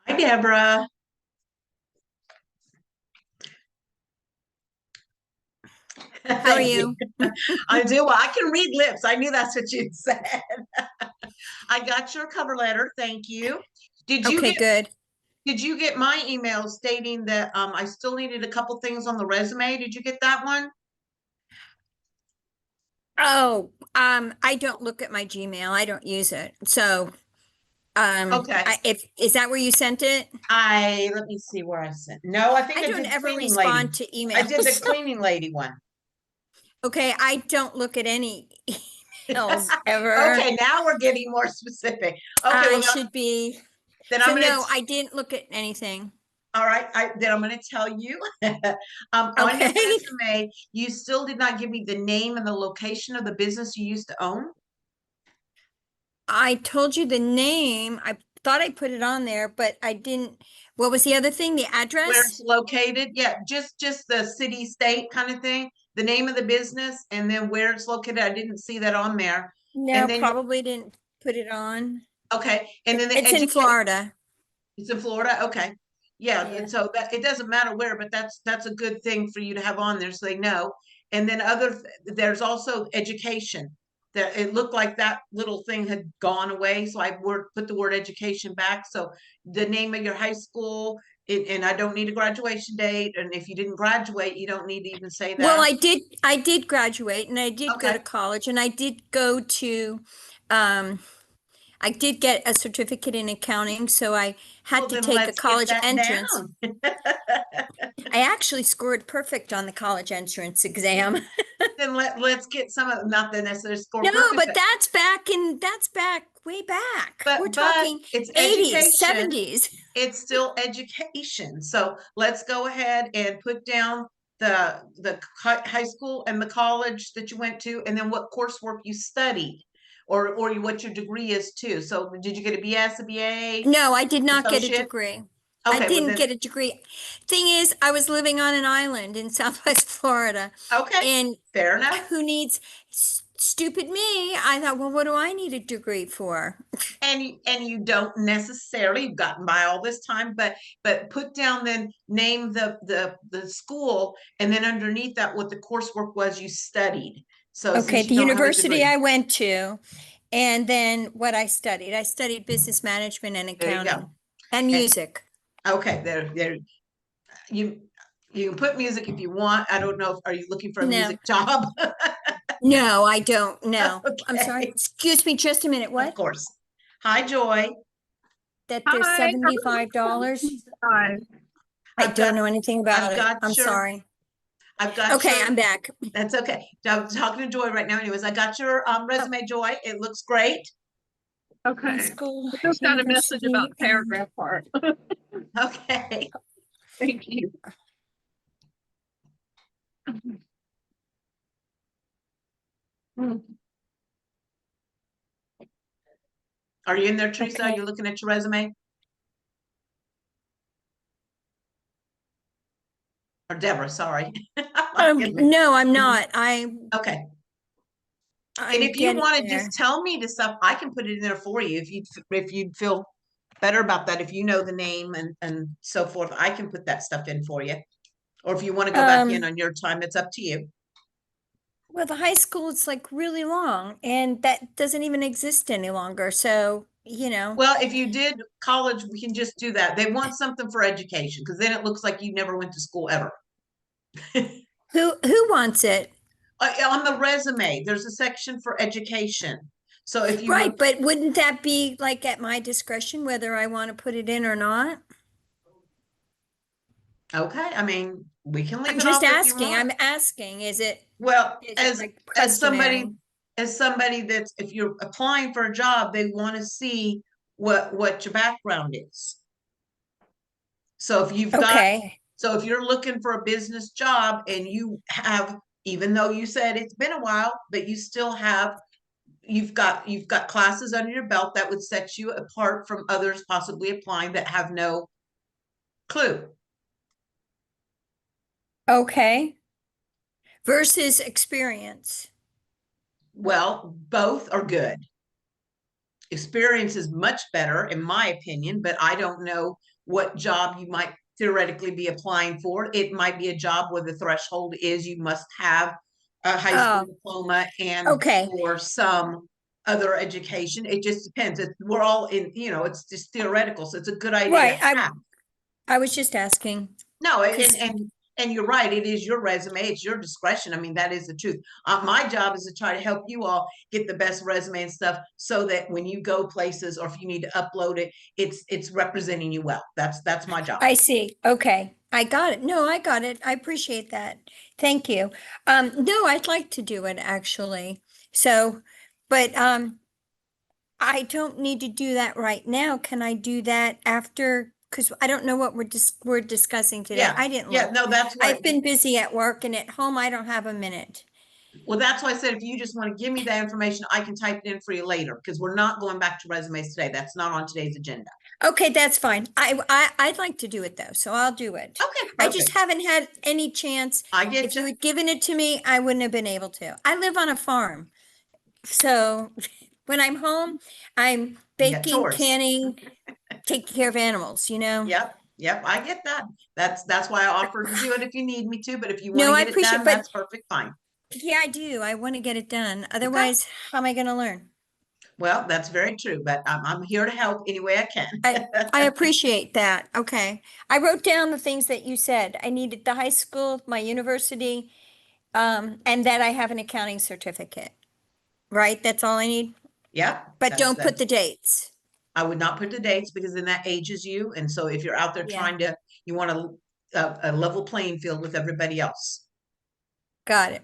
Hi, Deborah. How are Thank you. you? I do. Well, I can read lips. I knew that's what you said. I got your cover letter. Thank you. Did you Okay, get good. did you get my email stating that I still needed a couple things on the resume? Did you get that one? Oh, I don't look at my Gmail. I don't use it. So, Okay. if is that where you sent it? I let me see where I sent. No, I think I I don't did the ever cleaning lady. respond to I did the emails. cleaning lady one. Okay, I don't look at any emails ever. Okay, now we're getting more specific. Okay, I well should be. then So I'm gonna no, I didn't look at anything. All right, then I'm going to tell you on your Okay. resume, you still did not give me the name and the location of the business you used to own. I told you the name. I thought I put it on there, but I didn't. What was the other thing? The Where address? it's located. Yeah, just the city, state kind of thing. The name of the business and then where it's located. I didn't see that on there. No, And then probably didn't put it on. okay, and then the It's in educate. Florida. It's in Florida. Okay. Yeah, Yeah. and so that it doesn't matter where, but that's a good thing for you to have on there so they know. And then there's also education. That it looked like that little thing had gone away, so put the word education back. So the name of your high school, and I don't need a graduation date. And if you didn't graduate, you don't need to even say Well, that. I did graduate and I did go Okay. to college and I did go to, um, I did get a certificate in accounting, so I had Well, to then take a let's get college that entrance. down. I actually scored perfect on the college entrance exam. Then let's get some of not the necessary score No, perfect, but that's back way back. We're but talking it's 80s, education. 70s. It's still education. So let's go ahead and put down the high school and the college that you went to, and then what coursework you studied, or what your degree is too. So did you get a BS, a BA, No, I did not get a associate? degree. I Okay, well didn't then, get a degree. Thing is, I was living on an island in Southwest Florida, okay, and fair enough. who needs stupid me? I thought, well, what do I need a degree for? And you don't necessarily, you've gotten by all this time, but put down, then name the school, and then underneath that what the coursework was you studied. So Okay, since you the don't have a university degree, I went to, and then what I studied. I studied business management and there you accounting go. and And music. okay, there you you can put music if you want. I don't know if are you looking for a No, music job? no, I don't. No, I'm sorry. Okay, Excuse me just a minute. of What? course. Hi, Joy. That there's Hi, $75? hi. I I've don't got know anything about I've it. got I'm your sorry. I've got Okay, your I'm back. That's okay. I'm talking to Joy right now. Anyways, I got your Oh, resume, Joy. It looks great. high Okay. school, I just got a message about university, the and paragraph part. Okay. Thank you. Hmm. Are you in there, Teresa? Are okay. you looking at your resume? Or Deborah, sorry. My goodness. No, I'm Mhm. not. Okay. And I'm if you getting want to just there. tell me the stuff, I can put it in there for you. If you'd feel better about that, if you know the name and so forth, I can put that stuff in for you. Or if you want to go back in Um, on your time, it's up to you. well, the high school is like really long, and that doesn't even exist any longer. So, Well, if you did college, we can just do that. They want something for education because then it looks like you never went to school ever. who wants it? On the resume, there's a section for education. So if you Right, look, but wouldn't that be like at my discretion whether I want to put it in or not? okay, I mean, we can leave I'm it just off if you asking. want. I'm asking, Well, is it as like as somebody customary? as somebody that's if you're applying for a job, they want to see what your background is. So if you've got Okay. so if you're looking for a business job and you have, even though you said it's been a while, but you still have you've got classes under your belt that would set you apart from others possibly applying that have no clue. Okay. Versus experience. Well, both are good. Experience is much better in my opinion, but I don't know what job you might theoretically be applying for. It might be a job where the threshold is you must have a high school Oh, diploma and okay. or some other education. It just depends. We're all in, it's just theoretical. So it's a good idea Right. to have. I was just asking. No, 'Cause and you're right. It is your resume. It's your discretion. I mean, that is the truth. My job is to try to help you all get the best resume and stuff, so that when you go places or if you need to upload it, it's representing you well. That's my job. I see. Okay. I got it. No, I got it. I appreciate that. Thank you. No, I'd like to do it actually. So, but I don't need to do that right now. Can I do that after? Because I don't know what we're discussing today. Yeah, I didn't yeah. look. No, that's what. I've been busy at work and at home. I don't have a minute. Well, that's why I said if you just want to give me that information, I can type it in for you later because we're not going back to resumes today. That's not on today's agenda. Okay, that's fine. I'd like to do it though, so I'll do it. Okay, I just perfect. haven't had any chance. I get If you you. had given it to me, I wouldn't have been able to. I live on a farm. So when I'm home, I'm You got baking, chores. canning, taking care of animals, you know? Yep, I get that. That's why I offered to do it if you need me to, but if you want No, to I get it appreciate, done, but that's perfect fine. yeah, I do. I want to get it done. Okay. Otherwise, how am I going to learn? Well, that's very true, but I'm here to help any way I I can. I appreciate that. Okay. I wrote down the things that you said. I needed the high school, my university, and that I have an accounting certificate, right? That's all I need. Yeah, But that's don't put that's the dates. I would not put the dates because then that ages you. And so if you're out there Yeah, trying to, you want a level playing field with everybody else. got it.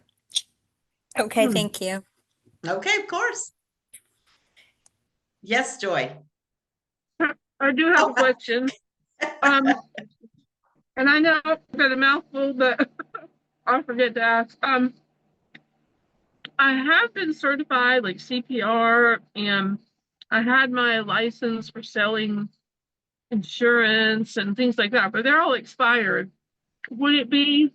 Okay, Hmm. thank you. Okay, of course. Yes, Joy. I do have Oh, a question. Um, and I know I've got a mouthful, but I forget to ask. I have been certified like CPR, and I had my license for selling insurance and things like that, but they're all expired. Would it be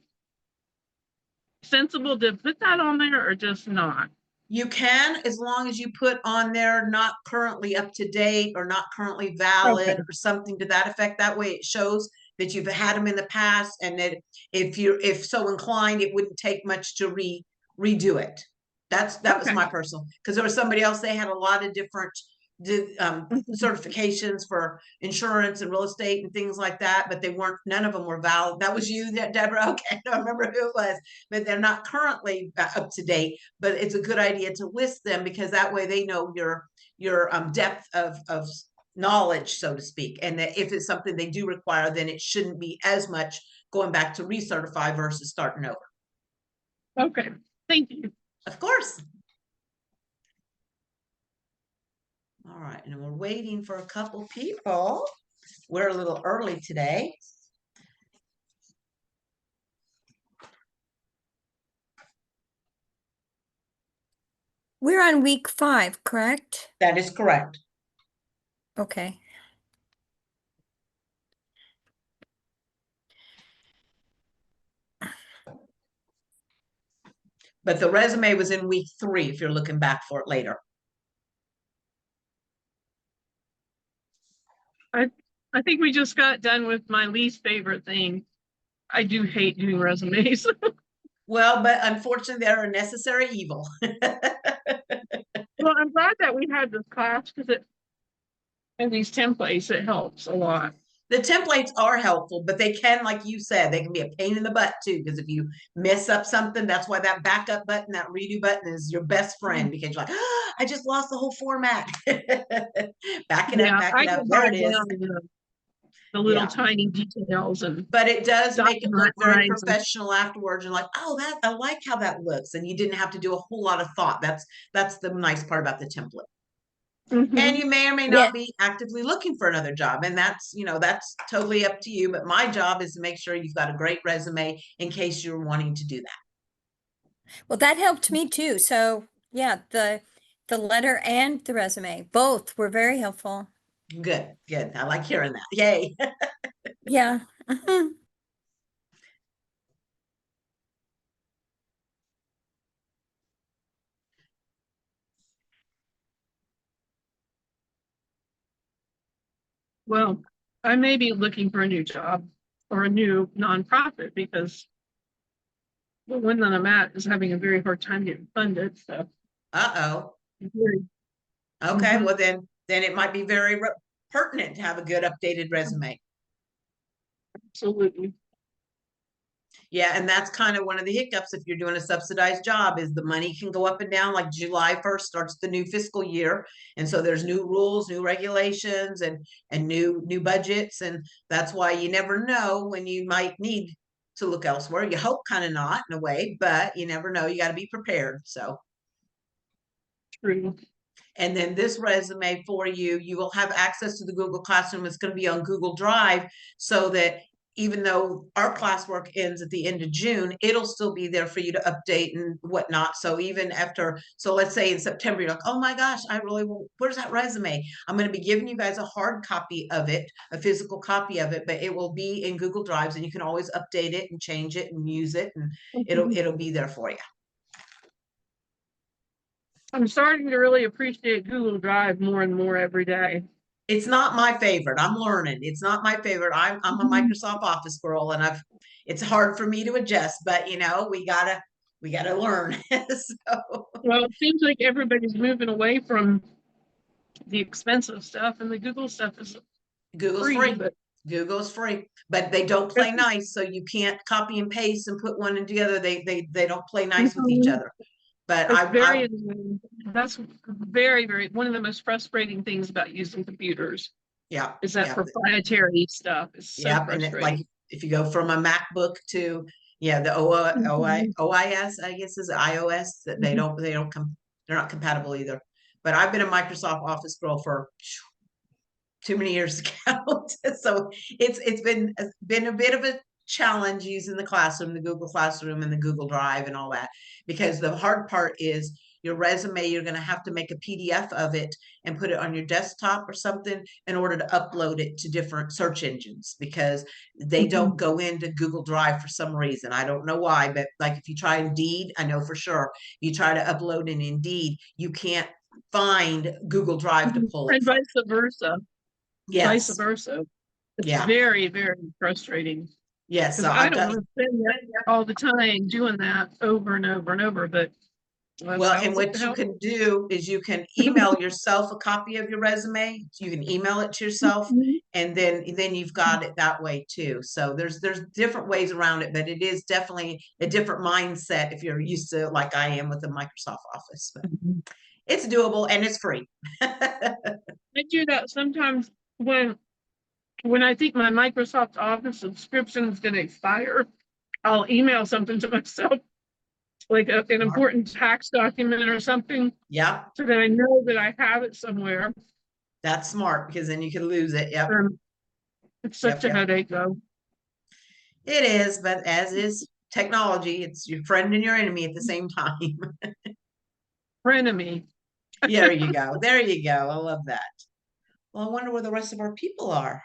sensible to put that on there or just not? you can, as long as you put on there not currently up to date or not currently Okay. valid or something to that effect. That way it shows that you've had them in the past and that if so inclined, it wouldn't take much to redo it. That was Okay. my personal, because there was somebody else, they had a lot of different Mhm. certifications for insurance and real estate and things like that, but none of them were valid. That was you, Deborah. Okay, I don't remember who it was, but they're not currently up to date. But it's a good idea to list them because that way they know your depth of knowledge, so to speak, and that if it's something they do require, then it shouldn't be as much going back to recertify versus starting over. Okay. Thank you. Of course. All right, and we're waiting for a couple people. We're a little early today. We're on week 5, correct? That is correct. Okay. But the resume was in week 3 if you're looking back for it later. I I think we just got done with my least favorite thing. I do hate doing resumes. Well, but unfortunately, they're a necessary evil. Well, I'm glad that we had this class because it and these templates, it helps a lot. The templates are helpful, but they can, like you said, they can be a pain in the butt too. Because if you mess up something, that's why that backup button, that redo button is your best friend because you're like, oh, I just lost the whole format. Yeah, back I it up. get There it bogged is. down in the little Yeah. tiny details and But it does make it dotting my look very I's and professional afterwards. You're like, oh, that I like how that looks. And you didn't have to do a whole lot of thought. That's the nice part about the template. And mhm. you may or may Yeah. not be actively looking for another job. And that's totally up to you. But my job is to make sure you've got a great resume in case you're wanting to do Well, that helped me too. So yeah, the letter and the resume, both were very helpful. that. Good. I like hearing that. Yay. Yeah. Mhm. Well, I may be looking for a new job or a new nonprofit because the one that I'm at is having a very hard time getting funded. So, Uh-oh. very, Okay, Mhm. well then it might be very pertinent to have a good updated resume. Absolutely. Yeah, and that's kind of one of the hiccups if you're doing a subsidized job is the money can go up and down. Like July 1st starts the new fiscal year. And so there's new rules, new regulations and new budgets. And that's why you never know when you might need to look elsewhere. You hope kind of not in a way, but you never know. You got to be prepared. So True. and then this resume for you, you will have access to the Google Classroom. It's going to be on Google Drive so that even though our classwork ends at the end of June, it'll still be there for you to update and whatnot. So even after, so let's say in September, you're like, oh my gosh, I really, where's that resume? I'm going to be giving you guys a hard copy of it, a physical copy of it, but it will be in Google Drives and you can always update it and change it and use it and it'll be there for you. I'm starting to really appreciate Google Drive more and more every day. It's not my favorite. I'm learning. It's not my favorite. I'm a Mhm. Microsoft Office girl and it's hard for me to adjust, but we gotta learn. So Well, it seems like everybody's moving away from the expensive stuff, and the Google stuff is Google's free, free. but Google's free, but they don't play nice. So you can't copy and paste and put one and together. They don't play nice with each other. But it's I very annoying. That's very, very one of the most frustrating things about using computers yeah, is that yeah. proprietary stuff. It's so Yep, and it, like frustrating. if you go from a MacBook to yeah, the Mhm. OIS, I guess is iOS that Mhm. they don't come they're not compatible either. But I've been a Microsoft Office girl for too many years to count. So it's been a bit of a challenge using the classroom, the Google Classroom and the Google Drive and all that. Because the hard part is your resume, you're going to have to make a PDF of it and put it on your desktop or something in order to upload it to different search engines because they don't Mhm. go into Google Drive for some reason. I don't know why, but like if you try Indeed, I know for sure, you try to upload in Indeed, you can't find Google Drive to Mhm. pull it And from. vice versa. Vice Yes. versa. It's Yeah. very, very frustrating Yes. So because I I've don't done want to spend that all the time doing that over and over and over, but that's well, how and what you how can do is you can email yourself a copy of your resume. You can email it to yourself and then you've got it that way too. So there's different ways around it, but it is definitely a different mindset if you're used to like I am with the Microsoft Office. But Mhm. it's doable and it's free. I do that sometimes when I think my Microsoft Office subscription is going to expire. I'll email something to myself, like an Smart. important tax document or something, Yep. so that I know that I have it somewhere. That's smart because then you can lose it. Yep. It's such Yep. a Yep. headache, though. It is, but as is technology, it's your friend and your enemy at the same time. Frenemy. There you go. There you go. I love that. Well, I wonder where the rest of our people are.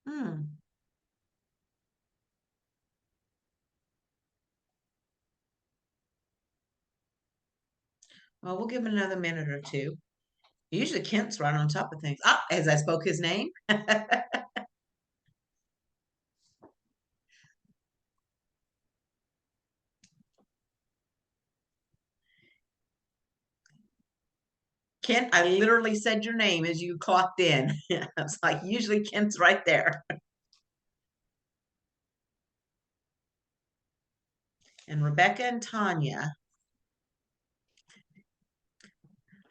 Hmm. Well, we'll give him another minute or two. Usually Kent's right on top of things. Ah, as I spoke his name. Kent, I literally said your name as you clocked in. I was like, usually Kent's right there. And Rebecca and Tanya.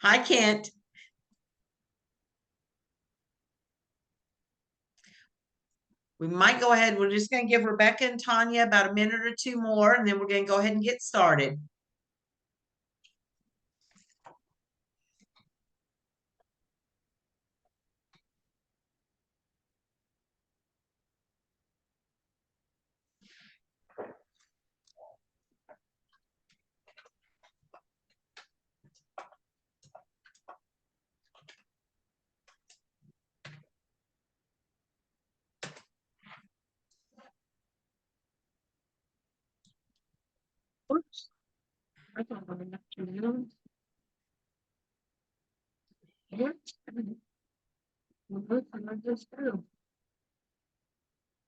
Hi, Kent. We might go ahead. We're just going to give Rebecca and Tanya about a minute or two more, and then we're going to go ahead and get started. Oops. I don't have enough to know. What? What did I just do?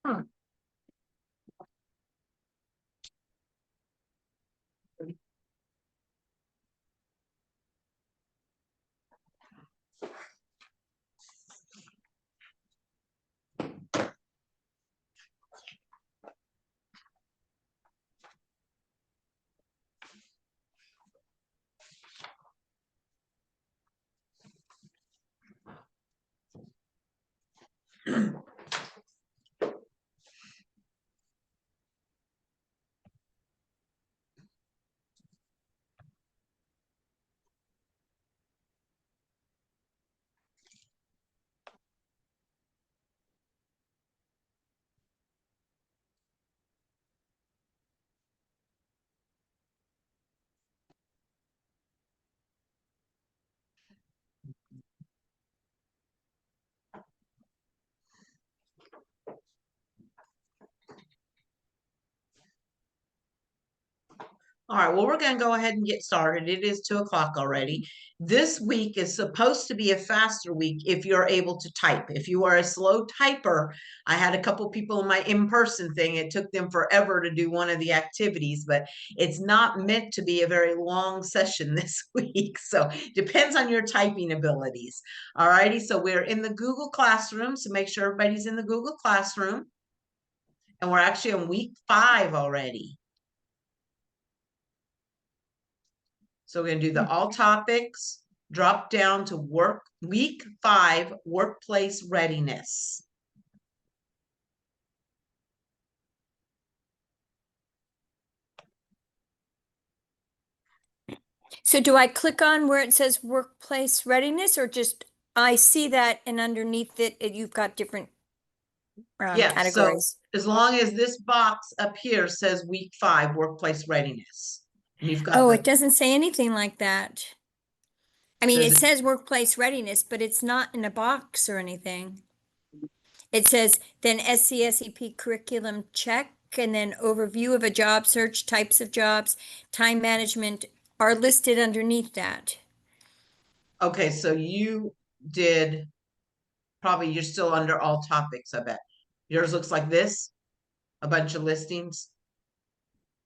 Huh. All right, well, we're going to go ahead and get started. It is 2 o'clock already. This week is supposed to be a faster week if you're able to type. If you are a slow typer, I had a couple people in my in-person thing. It took them forever to do one of the activities, but it's not meant to be a very long session this week. So depends on your typing abilities. All righty, so we're in the Google Classroom, so make sure everybody's in the Google Classroom. And we're actually on week 5 already. So we're going to do the all topics, drop down to week 5, workplace readiness. So do I click on where it says workplace readiness, or just I see that and underneath it, you've got different Yeah, so categories? as long as this box up here says week 5, workplace readiness. And you've got Oh, the, it doesn't say anything like that. I mean, Does it it- says workplace readiness, but it's not in a box or anything. It says then SCSEP curriculum check, and then overview of a job search, types of jobs, time management are listed underneath that. okay, so you did, probably you're still under all topics, I bet. Yours looks like this, a bunch of listings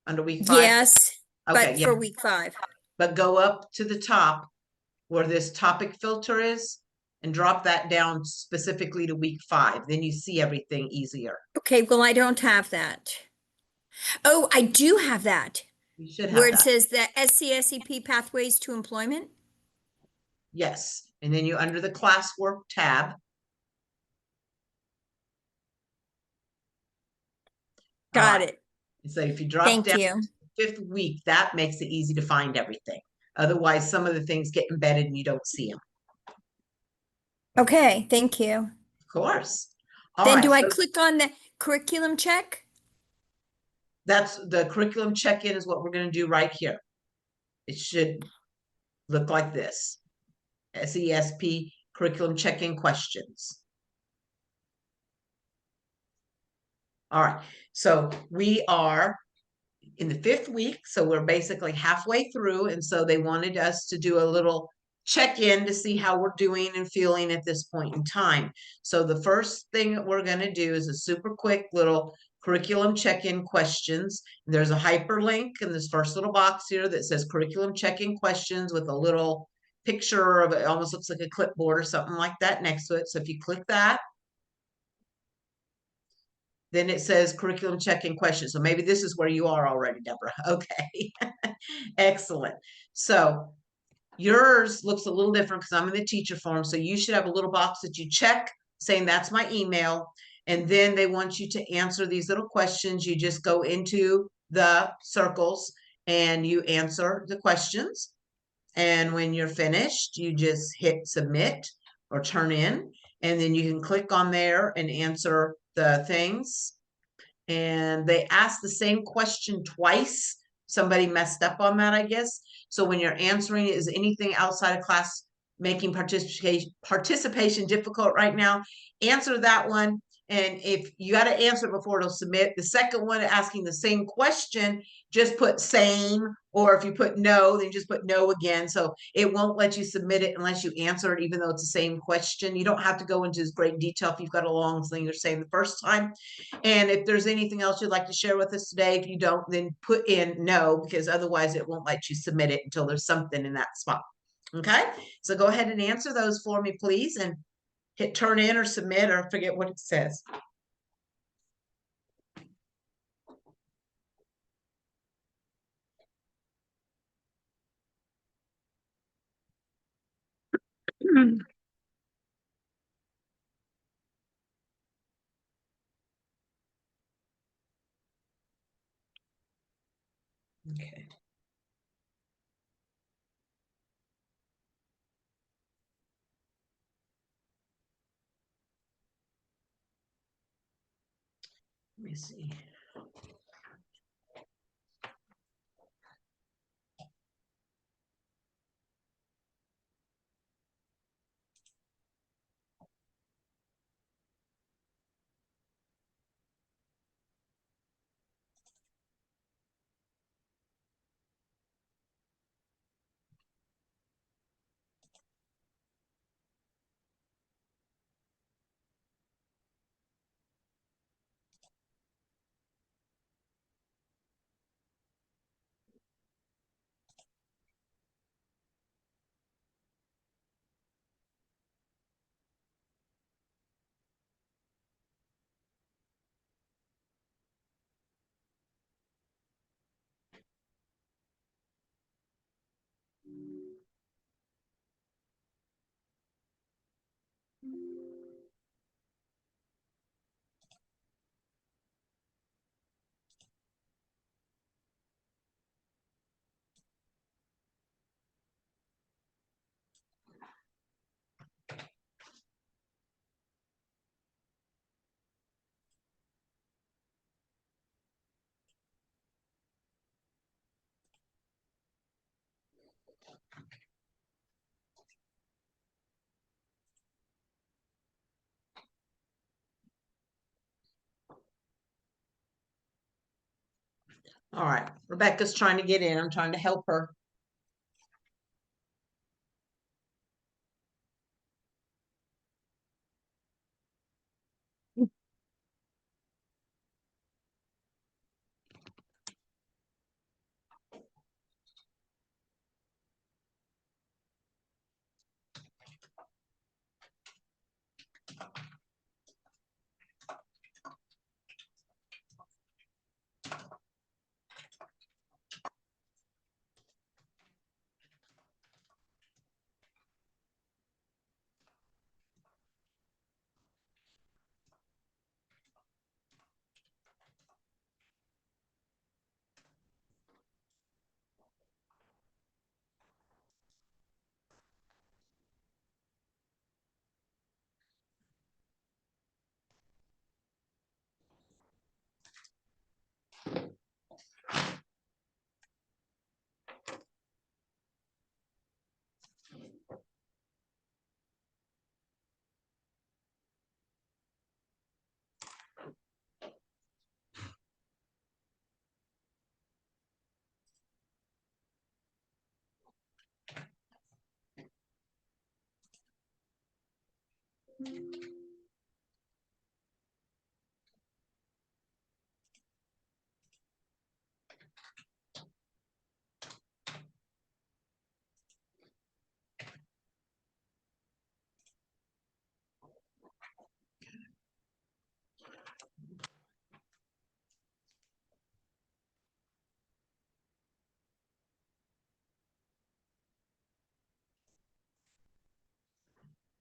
under week 5. Yes, Okay, but yeah, for week 5. but go up to the top where this topic filter is and drop that down specifically to week 5. Then you see everything easier. Okay, well, I don't have that. Oh, I do have that. You should Where have it that. says the SCSEP pathways to employment. Yes. And then you under the classwork tab. Got it. So if you drop Thank down you. to 5th week, that makes it easy to find everything. Otherwise, some of the things get embedded and you don't see them. Okay, thank you. Of course. All Then right, do I so click on the curriculum check? that's the curriculum check-in is what we're going to do right here. It should look like this. SESP curriculum check-in questions. All right, so we are in the 5th week, so we're basically halfway through, and so they wanted us to do a little check-in to see how we're doing and feeling at this point in time. So the first thing that we're going to do is a super quick little curriculum check-in questions. There's a hyperlink in this first little box here that says curriculum check-in questions with a little picture of it, almost looks like a clipboard or something like that next to it. So if you click that, then it says curriculum check-in questions. So maybe this is where you are already, Deborah. Okay, excellent. So yours looks a little different because I'm in the teacher form. So you should have a little box that you check saying that's my email. And then they want you to answer these little questions. You just go into the circles and you answer the questions. And when you're finished, you just hit submit or turn in, and then you can click on there and answer the things. And they asked the same question twice. Somebody messed up on that, I guess. So when you're answering, is anything outside of class making participation difficult right now? Answer that one And if you got to answer before it'll submit. The second one asking the same question, just put same, or if you put no, then just put no again. So it won't let you submit it unless you answer it, even though it's the same question. You don't have to go into great detail if you've got a long thing you're saying the first time. And if there's anything else you'd like to share with us today, if you don't, then put in no, because otherwise it won't let you submit it until there's something in that spot. Okay, so go ahead and answer those for me, please, and hit turn in or submit, or forget what it says. Okay. Let me see. All right, Rebecca's trying to get in. I'm trying to help her.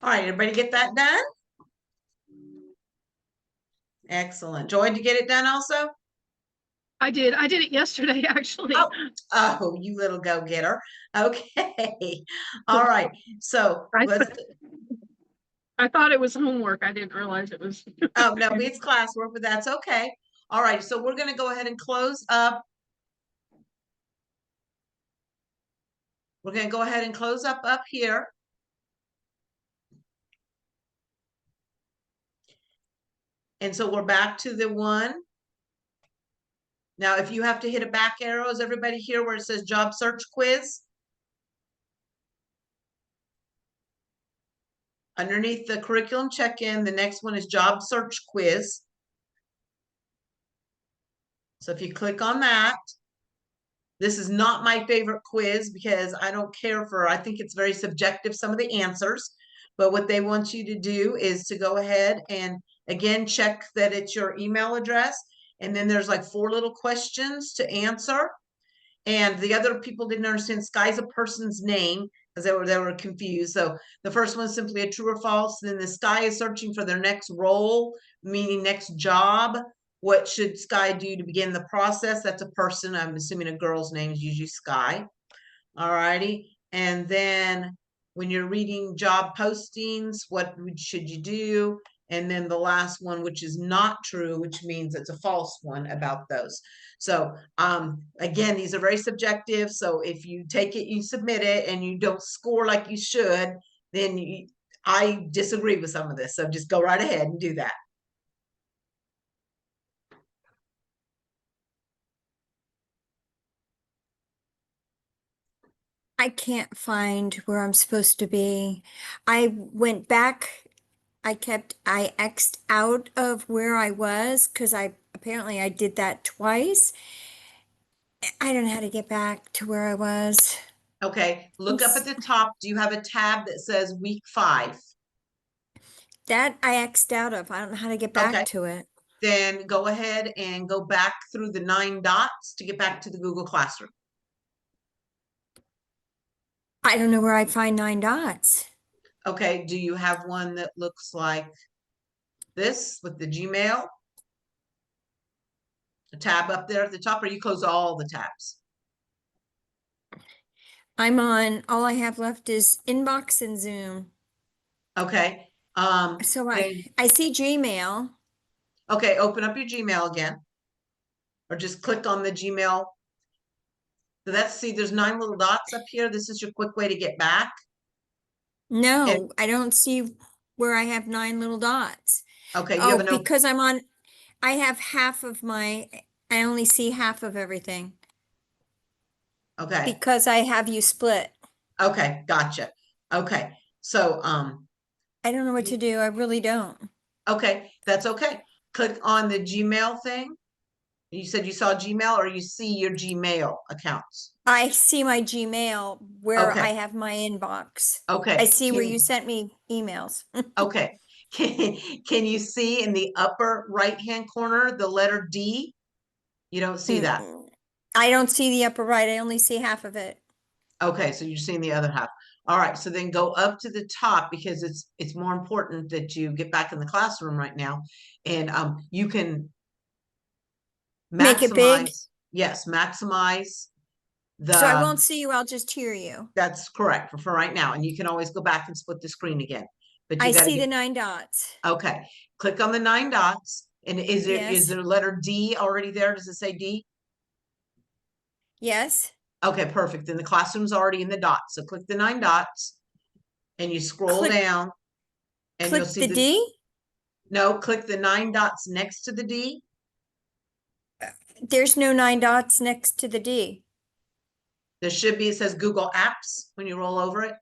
All right, everybody get that done? Excellent. Joy, did you get it done also? I did it yesterday, actually. Oh, you little go-getter. Okay. All right. So I let's, thought it was homework. I didn't realize it was. oh no, it's classwork, but that's okay. All right, so we're gonna go ahead and close up. We're gonna go ahead and close up here. And so we're back to the one. Now, if you have to hit a back arrow, is everybody here where it says job search quiz? Underneath the curriculum check-in, the next one is job search quiz. So if you click on that, this is not my favorite quiz because I don't care for, I think it's very subjective, some of the answers. But what they want you to do is to go ahead and again, check that it's your email address. And then there's like 4 little questions to answer. And the other people didn't understand Sky's a person's name because they were confused. So the first one's simply a true or false. Then the Sky is searching for their next role, meaning next job. What should Sky do to begin the process? That's a person. I'm assuming a girl's name is usually Sky. All righty. And then when you're reading job postings, what should you do? And then the last one, which is not true, which means it's a false one about those. So again, these are very subjective. So if you take it, you submit it, and you don't score like you should, then I disagree with some of this. So just go right ahead and do that. I can't find where I'm supposed to be. I went back, I X'd out of where I was because apparently I did that twice. I don't know how to get back to where I was. Okay, look up at the top. Do you have a tab that says week 5? That I X'd out of. I don't know how to get Okay. back to it. Then go ahead and go back through the 9 dots to get back to the Google Classroom. I don't know where I'd find 9 dots. Okay, do you have one that looks like this with the Gmail? A tab up there at the top, or you close all the tabs? I'm on, all I have left is inbox and Zoom. Okay. So then- I see Gmail. okay, open up your Gmail again. Or just click on the Gmail. So see, there's 9 little dots up here. This is your quick way to get back. No, I don't see where I have 9 little dots. Okay, you Oh, have because I have half of I only see half of everything okay. because I have you split. Okay, gotcha. Okay. So I don't know what to do. I really don't. okay, that's okay. Click on the Gmail thing. You said you saw Gmail, or you see your Gmail accounts? I see my Gmail where Okay. I have my inbox. Okay. I see where you sent me emails. Okay. Can you see in the upper right-hand corner the letter D? You don't see that. I don't see the upper right. I only see half of it. Okay, so you're seeing the other half. All right, so then go up to the top because it's more important that you get back in the classroom right now. And you can Make it big. maximize, yes, maximize the. So I won't see you. I'll just hear you. That's correct for right now. And you can always go back and split the screen again. But you I gotta see get, the 9 dots. okay. Click on the 9 dots. And is Yes. there letter D already there? Does it say D? Yes. Okay, perfect. Then the classroom's already in the dots. So click the 9 dots and you scroll down and you'll Click see the D. no, click the 9 dots next to the D. There's no 9 dots next to the D. There should be, it says Google Apps when you roll over it.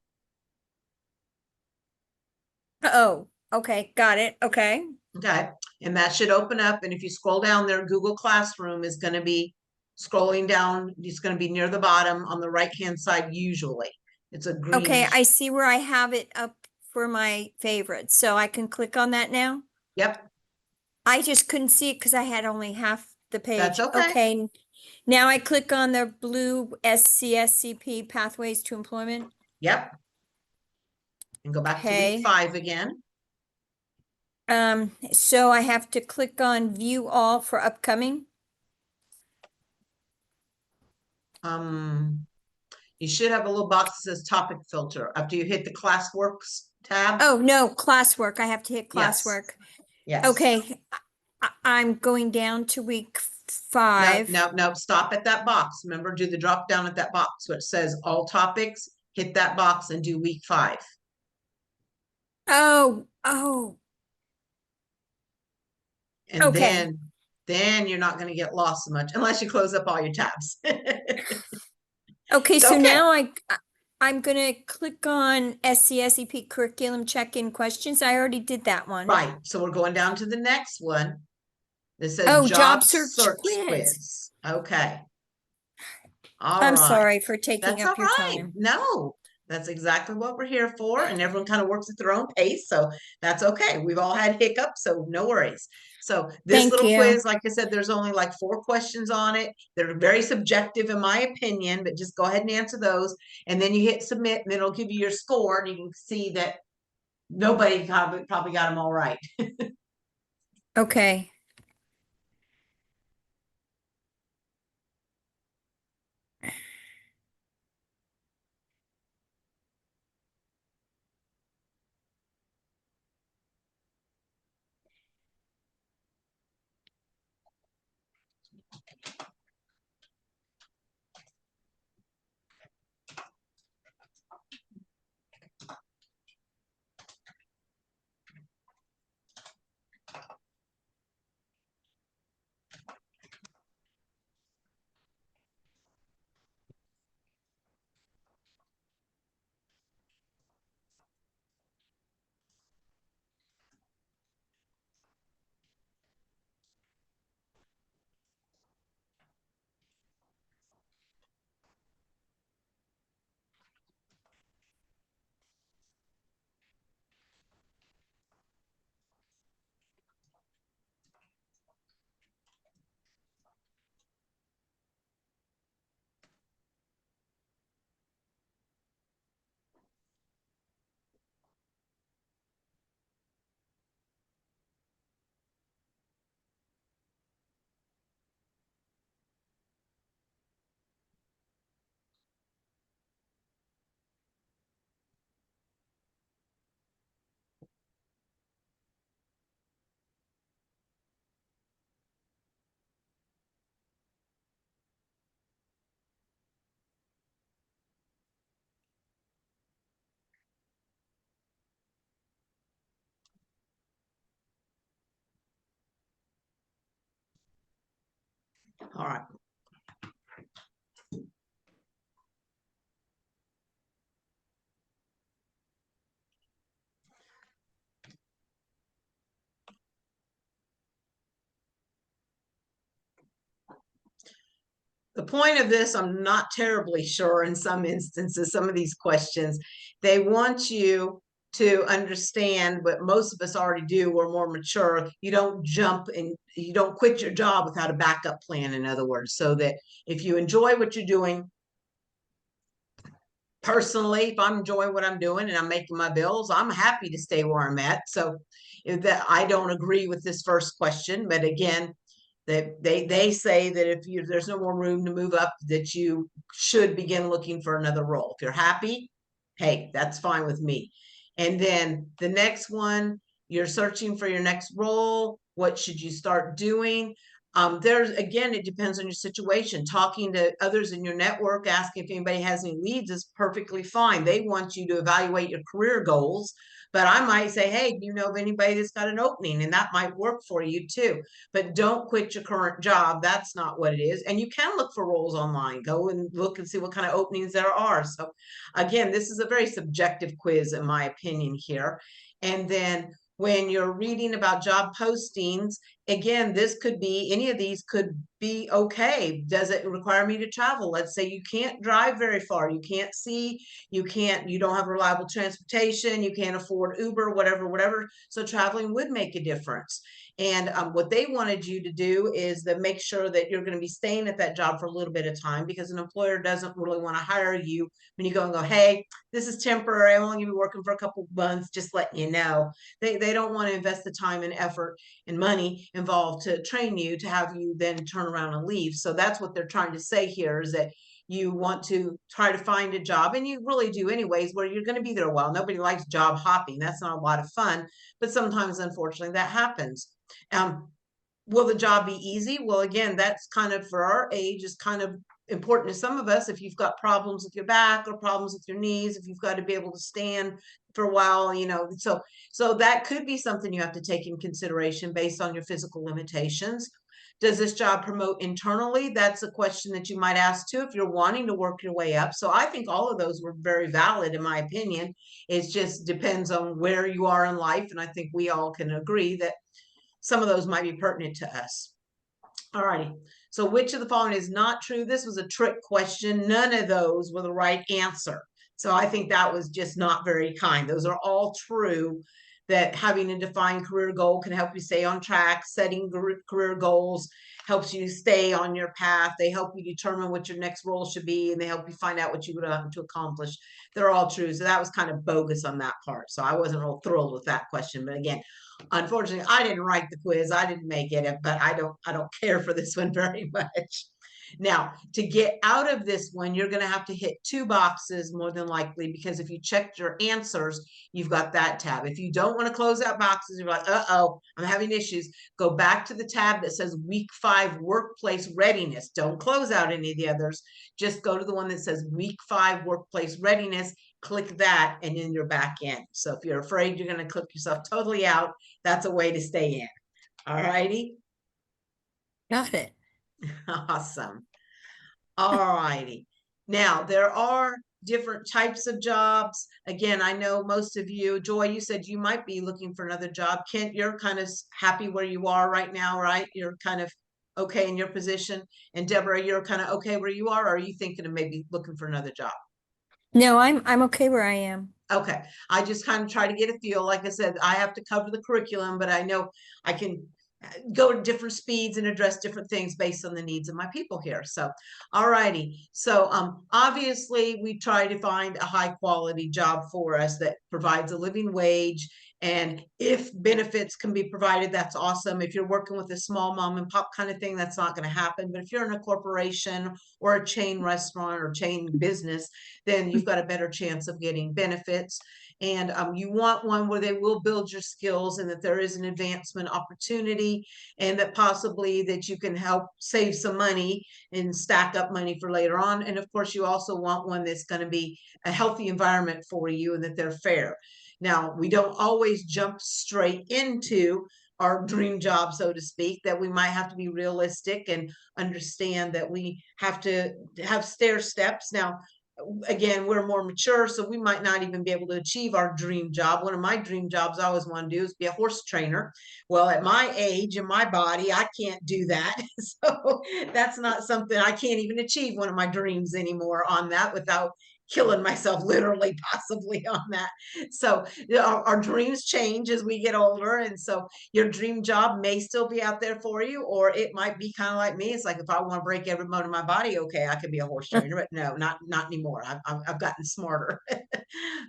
Oh, okay. Got it. Okay. Okay. And that should open up. And if you scroll down there, Google Classroom is going to be scrolling down. It's going to be near the bottom on the right-hand side, usually. It's a green. Okay. I see where I have it up for my favorites. So I can click on that now. Yep. I just couldn't see it because I had only half the page. That's okay. Okay. Now I click on the blue SCSEP Pathways to Employment. Yep. And go back to Okay. week 5 again. So I have to click on View All for upcoming. You should have a little box that says Topic Filter after you hit the Classworks tab. Oh, no, classwork. I have to hit Yes. classwork. Yes. Okay. I'm going down to week 5. No, stop at that box. Remember, do the drop down at that box where it says all topics. Hit that box and do week 5. Oh. And Okay. then you're not going to get lost so much unless you close up all your tabs. Okay, so Okay. now I'm gonna click on SCSEP curriculum check-in questions. I already did that one. Right. So we're going down to the next one. It says Oh, job job search search quiz. quiz. Okay. All I'm right. sorry for taking That's all up your right. time. No, that's exactly what we're here for. And everyone kind of works at their own pace. So that's okay. We've all had hiccups, so no worries. So this Thank little you. quiz, like I said, there's only like 4 questions on it. They're very subjective in my opinion, but just go ahead and answer those. And then you hit submit and it'll give you your score. And you can see that nobody probably got them all right. Okay. All right. The point of this, I'm not terribly sure in some instances, some of these questions, they want you to understand what most of us already do. We're more mature. You don't jump and you don't quit your job without a backup plan, in other words, so that if you enjoy what you're doing, personally, if I'm enjoying what I'm doing and I'm making my bills, I'm happy to stay where I'm at. So that I don't agree with this first question, but again, that they say that if there's no more room to move up, that you should begin looking for another role. If you're happy, hey, that's fine with me. And then the next one, you're searching for your next role. What should you start doing? There's again, it depends on your situation. Talking to others in your network, asking if anybody has any leads is perfectly fine. They want you to evaluate your career goals, but I might say, hey, do you know of anybody that's got an opening? And that might work for you too. But don't quit your current job. That's not what it is. And you can look for roles online. Go and look and see what kind of openings there are. So again, this is a very subjective quiz in my opinion here. And then when you're reading about job postings, again, this could be, any of these could be okay. Does it require me to travel? Let's say you can't drive very far. You can't see, you don't have reliable transportation. You can't afford Uber, whatever. So traveling would make a difference. And what they wanted you to do is to make sure that you're going to be staying at that job for a little bit of time, because an employer doesn't really want to hire you when you go and go, hey, this is temporary. I'm only going to be working for a couple of months, just letting you know. They don't want to invest the time and effort and money involved to train you to have you then turn around and leave. So that's what they're trying to say here, is that you want to try to find a job, and you really do anyways, where you're going to be there a while. Nobody likes job hopping. That's not a lot of fun, but sometimes, unfortunately, that happens. Um, Will the job be easy? Well, again, that's kind of for our age is kind of important to some of us. If you've got problems with your back or problems with your knees, if you've got to be able to stand for a while, you know, so that could be something you have to take in consideration based on your physical limitations. Does this job promote internally? That's a question that you might ask too if you're wanting to work your way up. So I think all of those were very valid in my opinion. It just depends on where you are in life. And I think we all can agree that some of those might be pertinent to us. All righty. So which of the following is not true? This was a trick question. None of those were the right answer. So I think that was just not very kind. Those are all true, that having a defined career goal can help you stay on track. Setting career goals helps you stay on your path. They help you determine what your next role should be, and they help you find out what you would have to accomplish. They're all true. So that was kind of bogus on that part. So I wasn't real thrilled with that question. But again, unfortunately, I didn't write the quiz. I didn't make it, but I don't care for this one very much. Now, to get out of this one, you're going to have to hit 2 boxes more than likely, because if you checked your answers, you've got that tab. If you don't want to close out boxes, you're like, uh-oh, I'm having issues. Go back to the tab that says week 5 workplace readiness. Don't close out any of the others. Just go to the one that says week 5 workplace readiness. Click that, and then you're back in. So if you're afraid you're going to click yourself totally out, that's a way to stay in. All righty. Got it. Awesome. All righty. Now, there are different types of jobs. Again, I know most of you, Joy, you said you might be looking for another job. Kent, you're kind of happy where you are right now, right? You're kind of okay in your position. And Deborah, you're kind of okay where you are, or are you thinking of maybe looking for another job? No, I'm okay where I am. Okay. I just kind of try to get a feel. Like I said, I have to cover the curriculum, but I know I can go to different speeds and address different things based on the needs of my people here. So, all righty. So, obviously we try to find a high quality job for us that provides a living wage. And if benefits can be provided, that's awesome. If you're working with a small mom and pop kind of thing, that's not going to happen. But if you're in a corporation or a chain restaurant or chain business, then you've got a better chance of getting benefits. And you want one where they will build your skills, and that there is an advancement opportunity, and that possibly that you can help save some money and stack up money for later on. And of course, you also want one that's going to be a healthy environment for you, and that they're fair. Now, we don't always jump straight into our dream job, so to speak, that we might have to be realistic and understand that we have to have stair steps. Now, again, we're more mature, so we might not even be able to achieve our dream job. One of my dream jobs I always want to do is be a horse trainer. Well, at my age and my body, I can't do that. So that's not something I can't even achieve one of my dreams anymore on that without killing myself literally, possibly, on that. So our dreams change as we get older, and so your dream job may still be out there for you, or it might be kind of like me. It's like, if I want to break every bone in my body, okay, I could be a horse trainer, but no, not anymore. I've gotten smarter,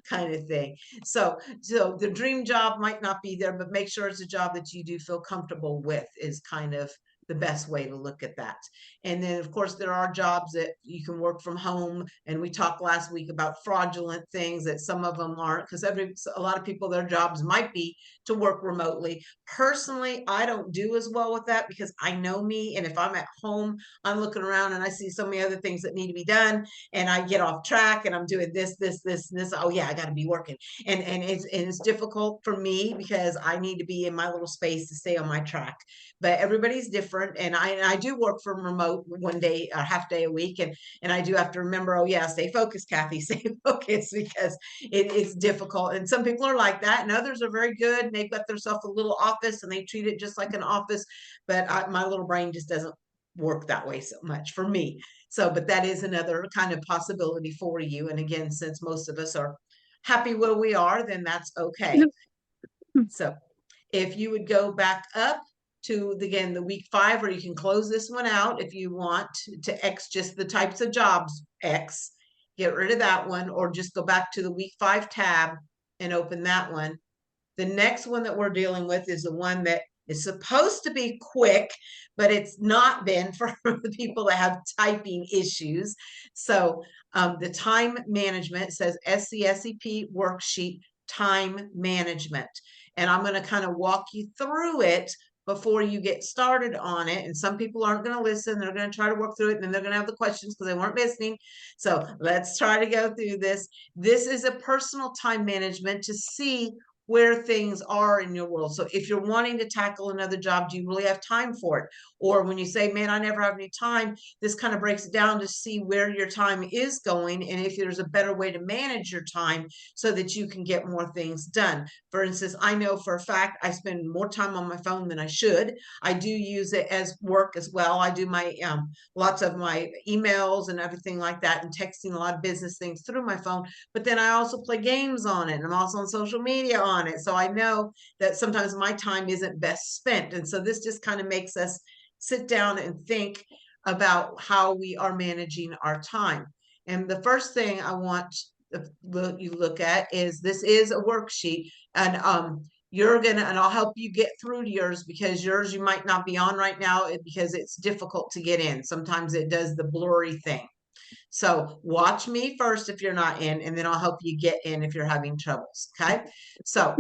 kind of thing. So the dream job might not be there, but make sure it's a job that you do feel comfortable with, is kind of the best way to look at that. And then, of course, there are jobs that you can work from home. And we talked last week about fraudulent things, that some of them aren't, because a lot of people, their jobs might be to work remotely. Personally, I don't do as well with that, because I know me. And if I'm at home, I'm looking around and I see so many other things that need to be done, and I get off track and I'm doing this. Oh yeah, I got to be working. And it's difficult for me, because I need to be in my little space to stay on my track. But everybody's different. And I do work from remote one day, a half day a week. And I do have to remember, oh yeah, stay focused, Kathy, stay focused, because it's difficult. And some people are like that, and others are very good. And they've got themselves a little office and they treat it just like an office. But my little brain just doesn't work that way so much for me. So, but that is another kind of possibility for you. And again, since most of us are happy where we are, then that's okay. So if you would go back up to, again, the week 5, or you can close this one out if you want to X just the types of jobs, X, get rid of that one, or just go back to the week 5 tab and open that one. The next one that we're dealing with is the one that is supposed to be quick, but it's not been for the people that have typing issues. So the time management says SCSEP worksheet, time management. And I'm going to kind of walk you through it before you get started on it. And some people aren't going to listen. They're going to try to work through it, and then they're going to have the questions because they weren't listening. So let's try to go through this. This is a personal time management to see where things are in your world. So if you're wanting to tackle another job, do you really have time for it? Or when you say, man, I never have any time, this kind of breaks it down to see where your time is going and if there's a better way to manage your time so that you can get more things done. For instance, I know for a fact I spend more time on my phone than I should. I do use it as work as well. I do my lots of my emails and everything like that, and texting a lot of business things through my phone. But then I also play games on it, and I'm also on social media on it. So I know that sometimes my time isn't best spent. And so this just kind of makes us sit down and think about how we are managing our time. And the first thing I want you look at is, this is a worksheet, and you're gonna, and I'll help you get through to yours, because yours you might not be on right now because it's difficult to get in. Sometimes it does the blurry thing. So watch me first if you're not in, and then I'll help you get in if you're having troubles. Okay. So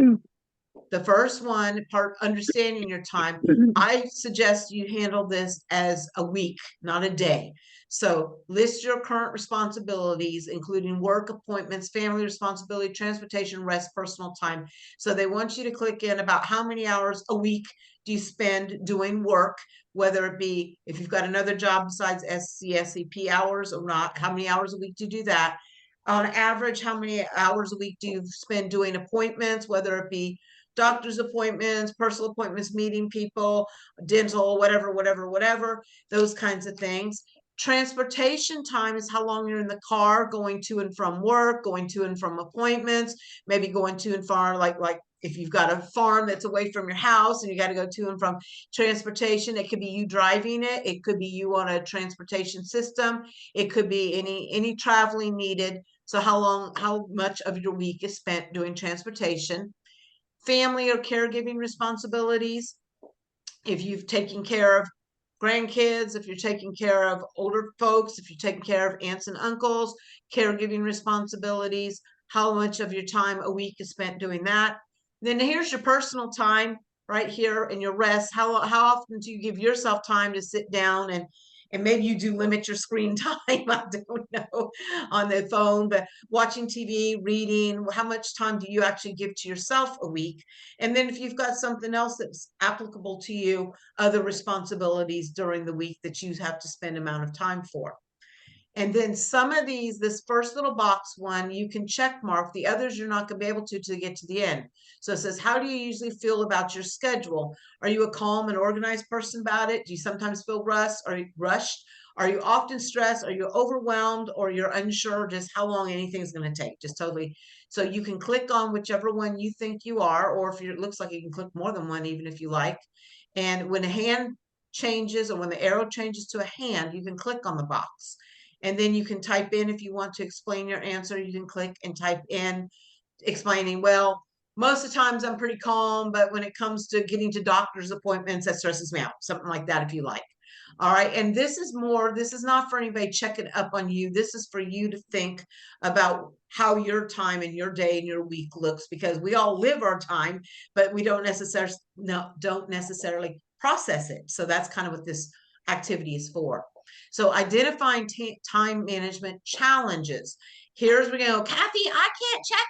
the first one part, understanding your time, I suggest you handle this as a week, not a day. So list your current responsibilities, including work, appointments, family responsibility, transportation, rest, personal time. So they want you to click in about how many hours a week do you spend doing work, whether it be if you've got another job besides SCSEP hours or not, how many hours a week do you do that? On average, how many hours a week do you spend doing appointments, whether it be doctor's appointments, personal appointments, meeting people, dental, whatever, those kinds of things. Transportation time is how long you're in the car going to and from work, going to and from appointments, maybe going to and from, like if you've got a farm that's away from your house and you got to go to and from. Transportation, it could be you driving it, it could be you on a transportation system, it could be any traveling needed. So how much of your week is spent doing transportation. Family or caregiving responsibilities, if you've taken care of grandkids, if you're taking care of older folks, if you're taking care of aunts and uncles, caregiving responsibilities, how much of your time a week is spent doing that. Then here's your personal time right here, and your rest. How often do you give yourself time to sit down and maybe you do limit your screen time, I don't know, on the phone, but watching TV, reading, how much time do you actually give to yourself a week? And then if you've got something else that's applicable to you, other responsibilities during the week that you have to spend amount of time for. And then some of these, this first little box one, you can check mark. The others you're not going to be able to get to the end. So it says, how do you usually feel about your schedule? Are you a calm and organized person about it? Do you sometimes feel rushed? Are you rushed? Are you often stressed? Are you overwhelmed, or you're unsure just how long anything's going to take? Just totally. So you can click on whichever one you think you are, or if it looks like you can click more than one, even if you like. And when a hand changes, or when the arrow changes to a hand, you can click on the box. And then you can type in, if you want to explain your answer, you can click and type in explaining, well, most of the times I'm pretty calm, but when it comes to getting to doctor's appointments, that stresses me out, something like that, if you like. All right. And this is not for anybody checking up on you. This is for you to think about how your time and your day and your week looks, because we all live our time, but we don't necessarily process it. So that's kind of what this activity is for. So identifying time management challenges. Here's where we go, Kathy, I can't check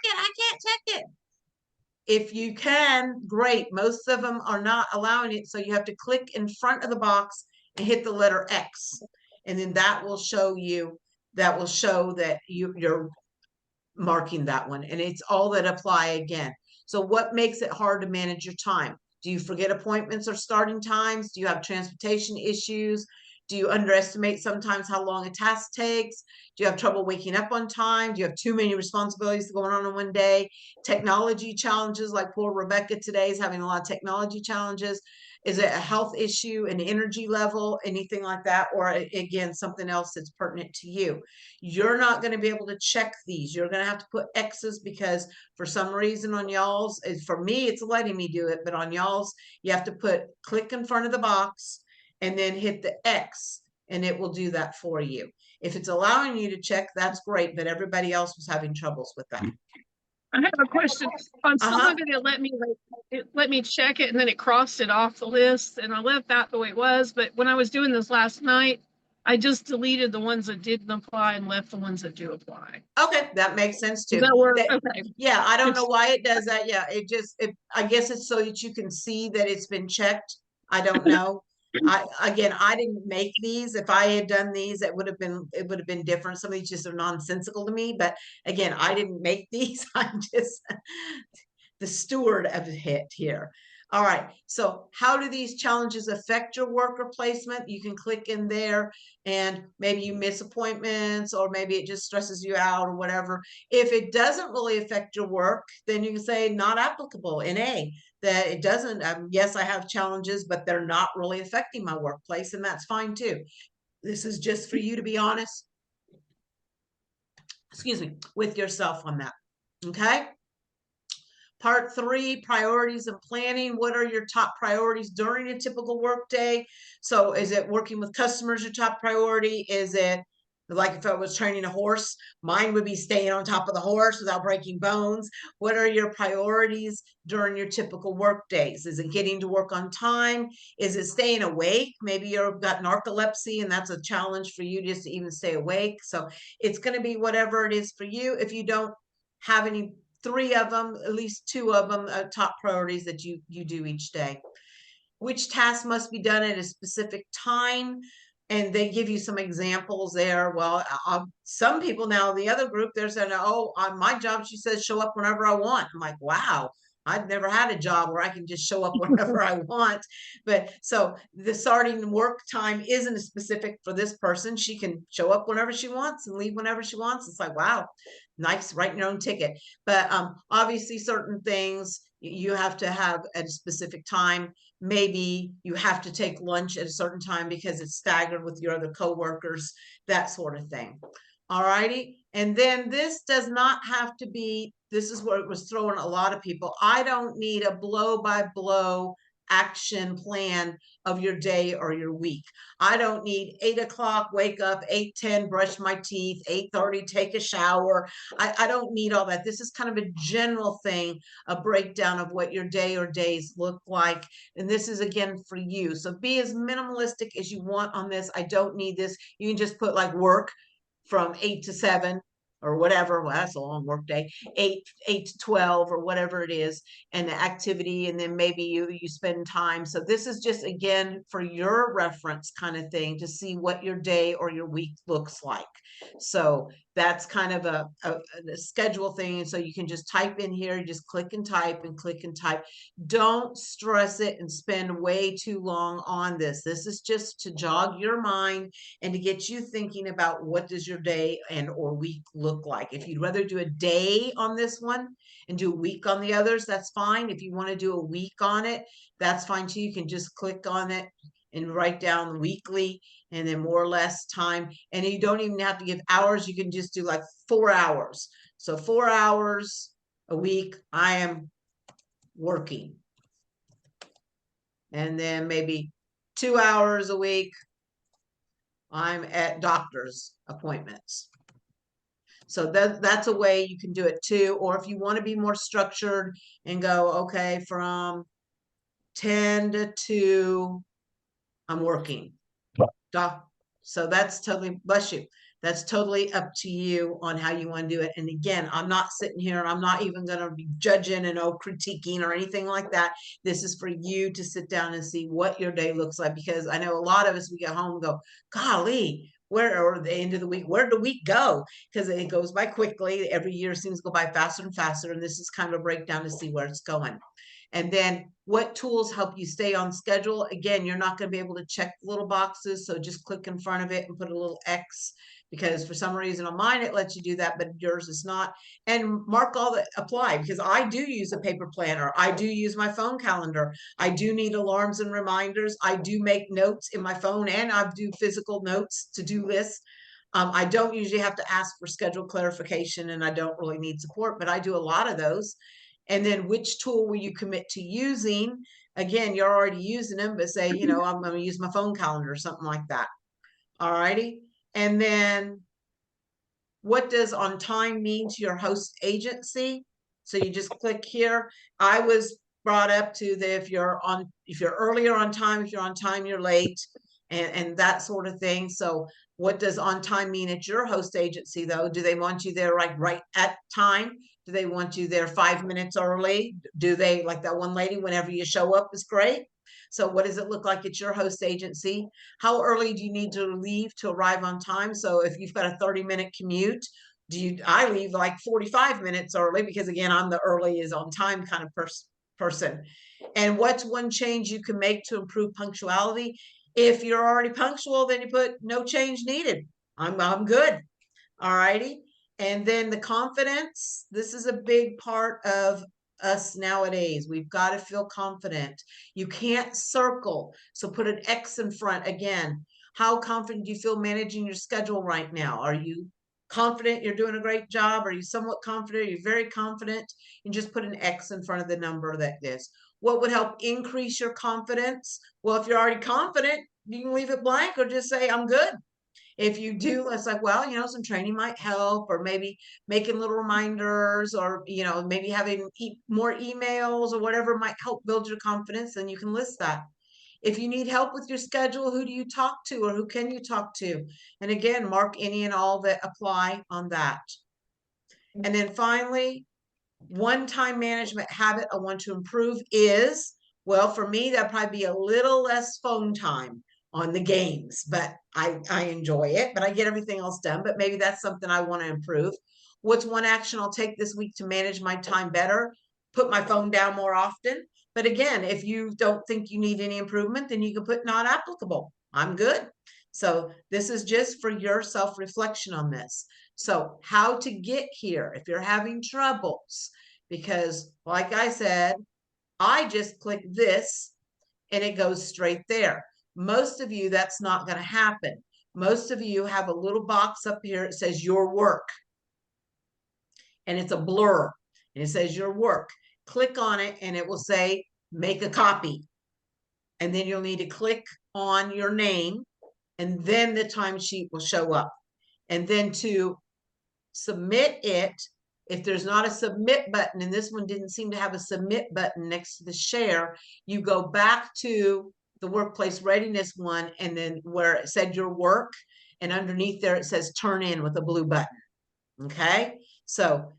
it. If you can, great. Most of them are not allowing it. So you have to click in front of the box and hit the letter X. And then that will show that you're marking that one. And it's all that apply again. So what makes it hard to manage your time? Do you forget appointments or starting times? Do you have transportation issues? Do you underestimate sometimes how long a task takes? Do you have trouble waking up on time? Do you have too many responsibilities going on in one day? Technology challenges, like poor Rebecca today is having a lot of technology challenges. Is it a health issue, an energy level, anything like that? Or again, something else that's pertinent to you? You're not going to be able to check these. You're going to have to put X's, because for some reason on y'all's, for me, it's letting me do it, but on y'all's, you have to click in front of the box and then hit the X, and it will do that for you. If it's allowing you to check, that's great, but everybody else was having troubles with that. I have a question. On some Uh-huh. of it, it let me check it and then it crossed it off the list and I left that the way it was. But when I was doing this last night, I just deleted the ones that didn't apply and left the ones that do apply. Okay, that makes sense Does too. that work? That, Okay. yeah, I don't know Just, why it does that. Yeah, I guess it's so that you can see that it's been checked. I don't know. I didn't make these. If I had done these, it would have been different. Some of these just are nonsensical to me, but again, I didn't make these. I'm just the steward of it here. All right, so how do these challenges affect your worker placement? You can click in there and maybe you miss appointments or maybe it just stresses you out or whatever. If it doesn't really affect your work, then you can say not applicable in A, that it doesn't, yes, I have challenges, but they're not really affecting my workplace, and that's fine too. This is just for you to be honest, excuse me, with yourself on that, okay? Part 3, priorities and planning. What are your top priorities during a typical workday? So is it working with customers your top priority? Is it like if I was training a horse, mine would be staying on top of the horse without breaking bones. What are your priorities during your typical work days? Is it getting to work on time? Is it staying awake? Maybe you've got narcolepsy and that's a challenge for you just to even stay awake. So it's going to be whatever it is for you. If you don't have any 3 of them, at least 2 of them, top priorities that you do each day. Which task must be done at a specific time? And they give you some examples there. Well, some people now, the other group, they're saying, oh, on my job, she says, show up whenever I want. I'm like, wow, I've never had a job where I can just show up whenever I want. But so the starting work time isn't specific for this person. She can show up whenever she wants and leave whenever she wants. It's like, wow, nice, writing your own ticket. But obviously certain things you have to have at a specific time. Maybe you have to take lunch at a certain time because it's staggered with your other coworkers, that sort of thing. All righty. And then this does not have to be, this is where it was throwing a lot of people. I don't need a blow by blow action plan of your day or your week. I don't need 8 o'clock, wake up, 8:10, brush my teeth, 8:30, take a shower. I don't need all that. This is kind of a general thing, a breakdown of what your day or days look like. And this is again for you. So be as minimalistic as you want on this. I don't need this. You can just put like work from 8 to 7 or whatever. Well, that's a long work day. 8 to 12 or whatever it is, and the activity, and then maybe you spend time. So this is just again for your reference kind of thing to see what your day or your week looks like. So that's kind of a schedule thing. And so you can just type in here, just click and type and click and type. Don't stress it and spend way too long on this. This is just to jog your mind and to get you thinking about what does your day and or week look like. If you'd rather do a day on this one and do a week on the others, that's fine. If you want to do a week on it, that's fine too. You can just click on it and write down weekly and then more or less time. And you don't even have to give hours. You can just do like 4 hours. So 4 hours a week, I am working. And then maybe 2 hours a week, I'm at doctor's appointments. So that's a way you can do it too. Or if you want to be more structured and go, okay, from 10 to 2, I'm working. So that's totally, bless you. That's totally up to you on how you want to do it. And again, I'm not sitting here and I'm not even going to be judging and critiquing or anything like that. This is for you to sit down and see what your day looks like, because I know a lot of us, we get home and go, golly, where, or the end of the week, where did the week go? Because it goes by quickly. Every year seems to go by faster and faster. And this is kind of a breakdown to see where it's going. And then what tools help you stay on schedule? Again, you're not going to be able to check little boxes. So just click in front of it and put a little X, because for some reason on mine, it lets you do that, but yours is not. And mark all that apply, because I do use a paper planner. I do use my phone calendar. I do need alarms and reminders. I do make notes in my phone, and I do physical notes, to-do lists. I don't usually have to ask for schedule clarification, and I don't really need support, but I do a lot of those. And then which tool will you commit to using? Again, you're already using them, but say, I'm going to use my phone calendar or something like that. All righty. And then what does on time mean to your host agency? So you just click here. I was brought up to the, if you're earlier on time, if you're on time, you're late, and that sort of thing. So what does on time mean at your host agency though? Do they want you there like right at time? Do they want you there 5 minutes early? Do they, like that one lady, whenever you show up is great? So what does it look like at your host agency? How early do you need to leave to arrive on time? So if you've got a 30-minute commute, I leave like 45 minutes early, because again, I'm the early is on time kind of person. And what's one change you can make to improve punctuality? If you're already punctual, then you put no change needed. I'm good. All righty. And then the confidence, this is a big part of us nowadays. We've got to feel confident. You can't circle, so put an X in front again. How confident do you feel managing your schedule right now? Are you confident you're doing a great job? Are you somewhat confident? Are you very confident? And just put an X in front of the number that is. What would help increase your confidence? Well, if you're already confident, you can leave it blank or just say, I'm good. If you do, it's like, well, some training might help, or maybe making little reminders, or, maybe having more emails or whatever might help build your confidence, then you can list that. If you need help with your schedule, who do you talk to, or who can you talk to? And again, mark any and all that apply on that. And then finally, one time management habit I want to improve is, well, for me, that'd probably be a little less phone time on the games, but I enjoy it, but I get everything else done. But maybe that's something I want to improve. What's one action I'll take this week to manage my time better? Put my phone down more often. But again, if you don't think you need any improvement, then you can put not applicable. I'm good. So this is just for your self-reflection on this. So how to get here if you're having troubles, because like I said, I just click this and it goes straight there. Most of you, that's not going to happen. Most of you have a little box up here. It says your work, and it's a blur, and it says your work. Click on it and it will say make a copy. And then you'll need to click on your name, and then the timesheet will show up. And then to submit it, if there's not a submit button, and this one didn't seem to have a submit button next to the share, you go back to the workplace readiness one, and then where it said your work, and underneath there it says turn in with a blue button. Okay, so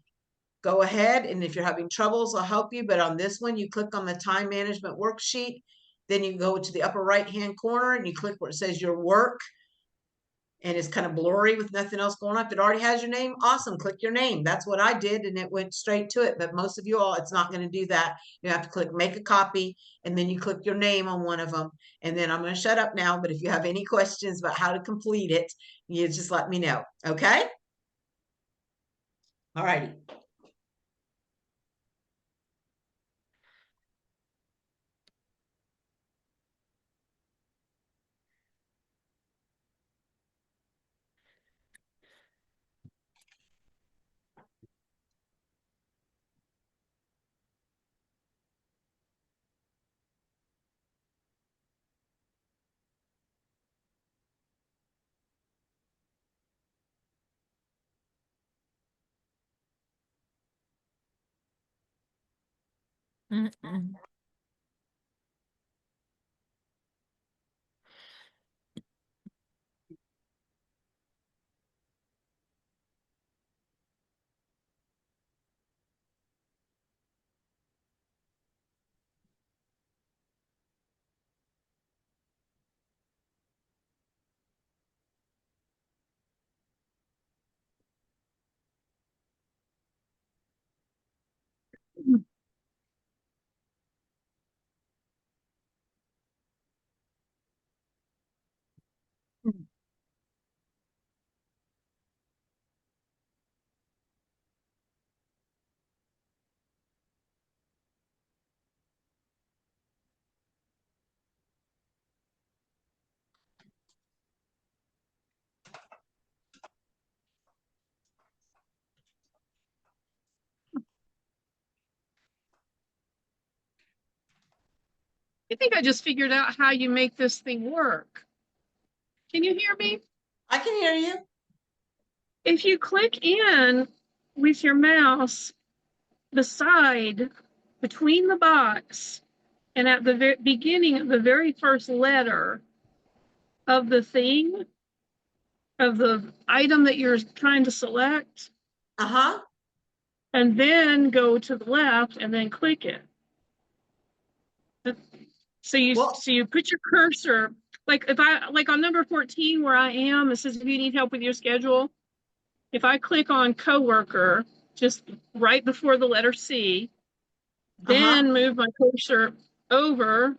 go ahead, and if you're having troubles, I'll help you. But on this one, you click on the time management worksheet, then you go to the upper right hand corner and you click where it says your work, and it's kind of blurry with nothing else going on. If it already has your name, awesome, click your name. That's what I did, and it went straight to it. But most of you all, it's not going to do that. You have to click make a copy, and then you click your name on one of them. And then I'm going to shut up now, but if you have any questions about how to complete it, you just let me know. Okay? All righty. Mm-mm. I think I just figured out how you make this thing work. Can you hear me? I can hear you. If you click in with your mouse the side between the box and at the beginning of the very first letter of the thing, of the item that you're trying to select, Uh-huh. and then go to the left and then click it. So Well, you put your cursor, like if I, like on number 14 where I am, it says if you need help with your schedule, if I click on coworker, just right before the letter C, uh-huh. then move my cursor over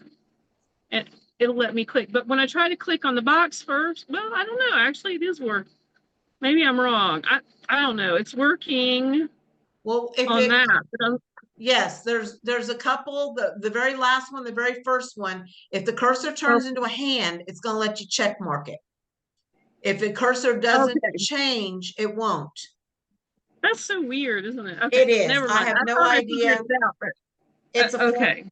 and it'll let me click. But when I try to click on the box first, well, I don't know, actually it is working. Maybe I'm wrong. I don't know. It's working Well, if on it, that. But yes, there's a couple, the very last one, the very first one, if the cursor turns into a hand, it's gonna let you check mark it. If the cursor doesn't okay. change, it won't. That's so weird, isn't it? It Okay, is. never I mind. have I no thought I idea. figured it out, It's but a okay.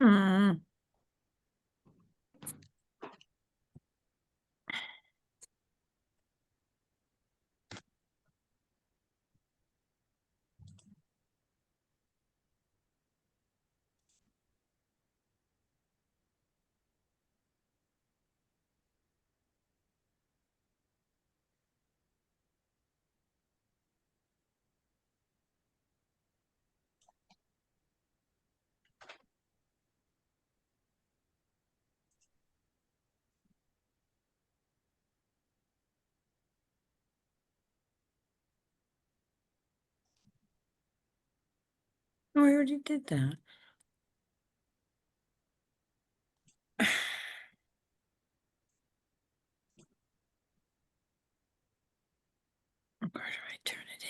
Hmm. Oh, I already did that. Where do I turn it in?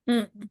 Mm.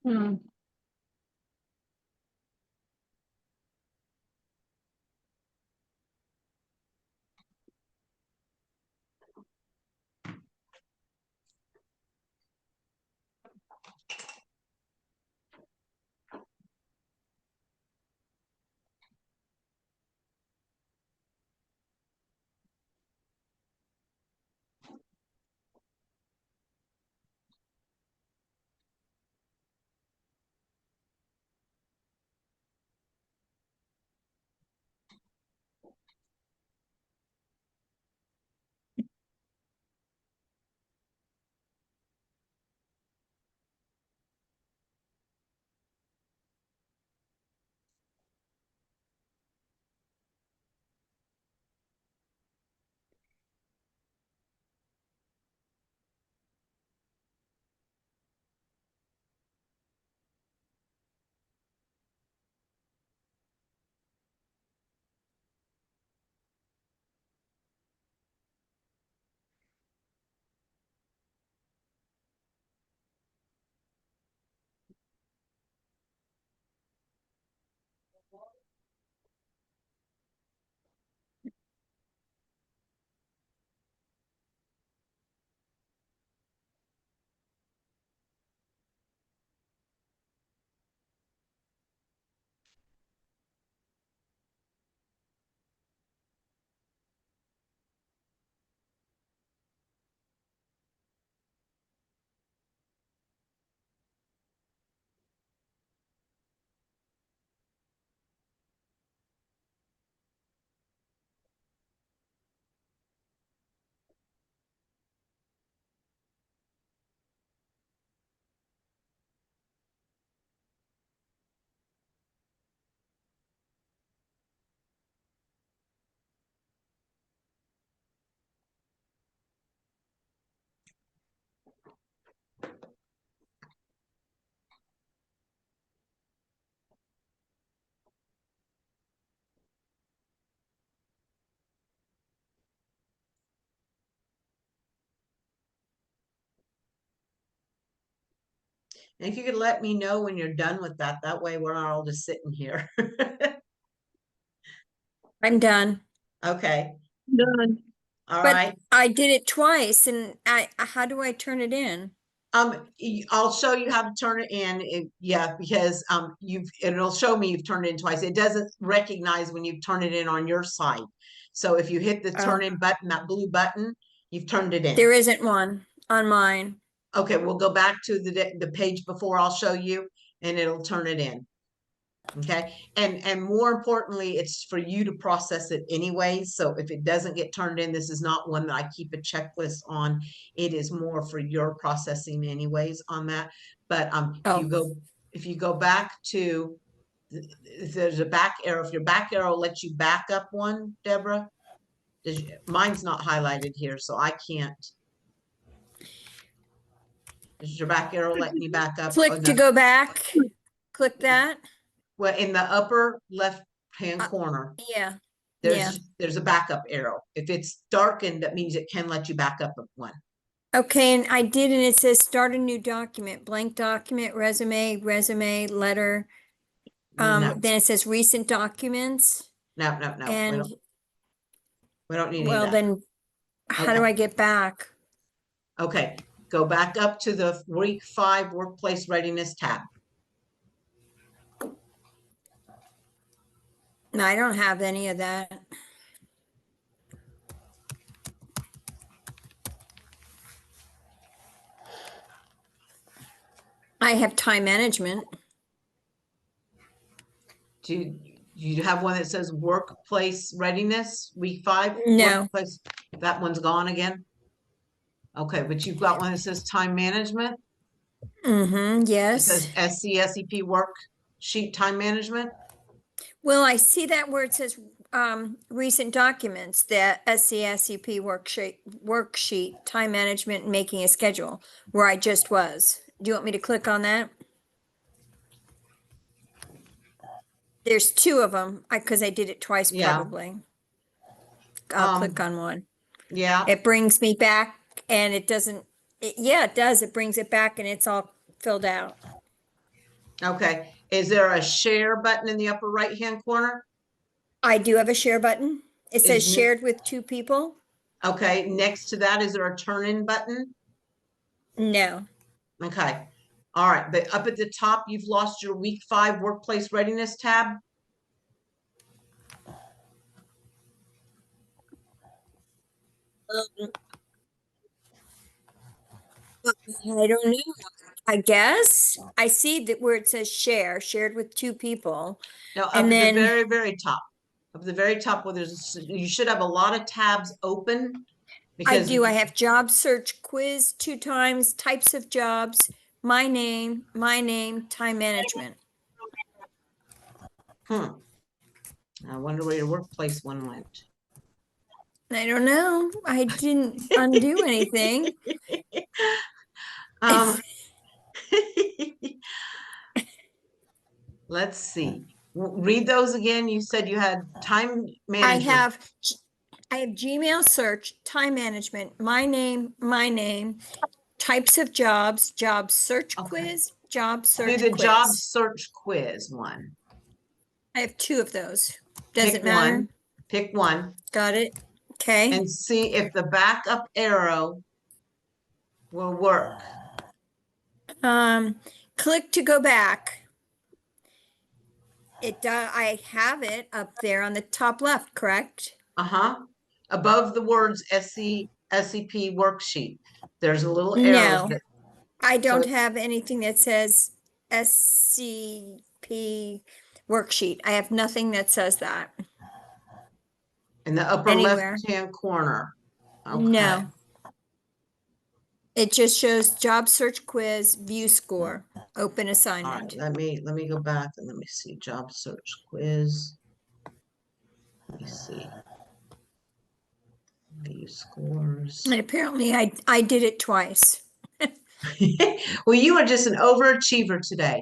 Hmm. And if you could let me know when you're done with that, that way we're not all just sitting here. I'm done. Okay, Done. all But right. I did it twice and how do I turn it in? I'll show you how to turn it in. Yeah, because it'll show me you've turned it in twice. It doesn't recognize when you've turned it in on your side. So if you hit the Oh, turn in button, that blue button, you've turned it in. there isn't one on mine. Okay, we'll go back to the page before I'll show you, and it'll turn it in. Okay, and more importantly, it's for you to process it anyway. So if it doesn't get turned in, this is not one that I keep a checklist on. It is more for your processing anyways on that. But Oh, if you go back to if there's a back arrow, if your back arrow lets you back up one, Deborah, mine's not highlighted here, so I can't. Does your back arrow let me back up? Oh, click to no. go back. Click that. Well, in the upper left hand Uh, corner, Yeah, yeah. there's a backup arrow. If it's darkened, that means it can let you back up one. Okay, and I did, and it says start a new document, blank document, resume, letter. No, Then it says recent documents. no. And We don't need any of well, that. then how do Okay. I get back? Okay. Go back up to the week 5 workplace readiness tab. No, I don't have any of that. I have time management. Do you have one that says workplace readiness week 5 No. workplace? That one's gone again. Okay, but you've got one that says time management. Mm-hmm, It says yes. SCSEP worksheet time management. Well, I see that where it says recent documents, the SCSEP worksheet, time management, and making a schedule, where I just was. Do you want me to click on that? There's 2 of them, because I did it twice Yeah. probably. I'll click on one. Yeah. It brings me back and it doesn't, yeah, it does. It brings it back and it's all filled out. Okay, is there a share button in the upper right-hand corner? I do have a share button. It says Is ne- shared with 2 people. Okay, next to that, is there a turn-in button? No. Okay, all right, but up at the top, you've lost your week 5 workplace readiness tab. Um, I don't know. I guess I see that where it says share, shared with 2 people. No, up And at the then very, very top. Up at the very top where you should have a lot of tabs open I because, do, I have job search quiz 2 times, types of jobs, my name, time management. I wonder where your workplace one went. I don't know. I didn't undo anything. Um, let's see. Read those again. You said you had time I management. have Gmail search, time management, my name, types of jobs, job search Okay. quiz, job Do search the job quiz. search quiz one. I have 2 of those. Does Pick it matter? one. Pick one Got it. Okay. and see if the backup arrow will work. Um, click to go back. I have it up there on the top left, correct? Uh-huh. Above the words SCSEP worksheet, there's a little arrow No, that, I so don't have anything that says SCP worksheet. I have nothing that says that in the upper anywhere. left-hand corner. Okay. No, it just shows job search quiz, view score, open All right, assignment. let me go back and let me see job search quiz. Let me see. View scores. And apparently I did it twice. Well, you are just an overachiever today.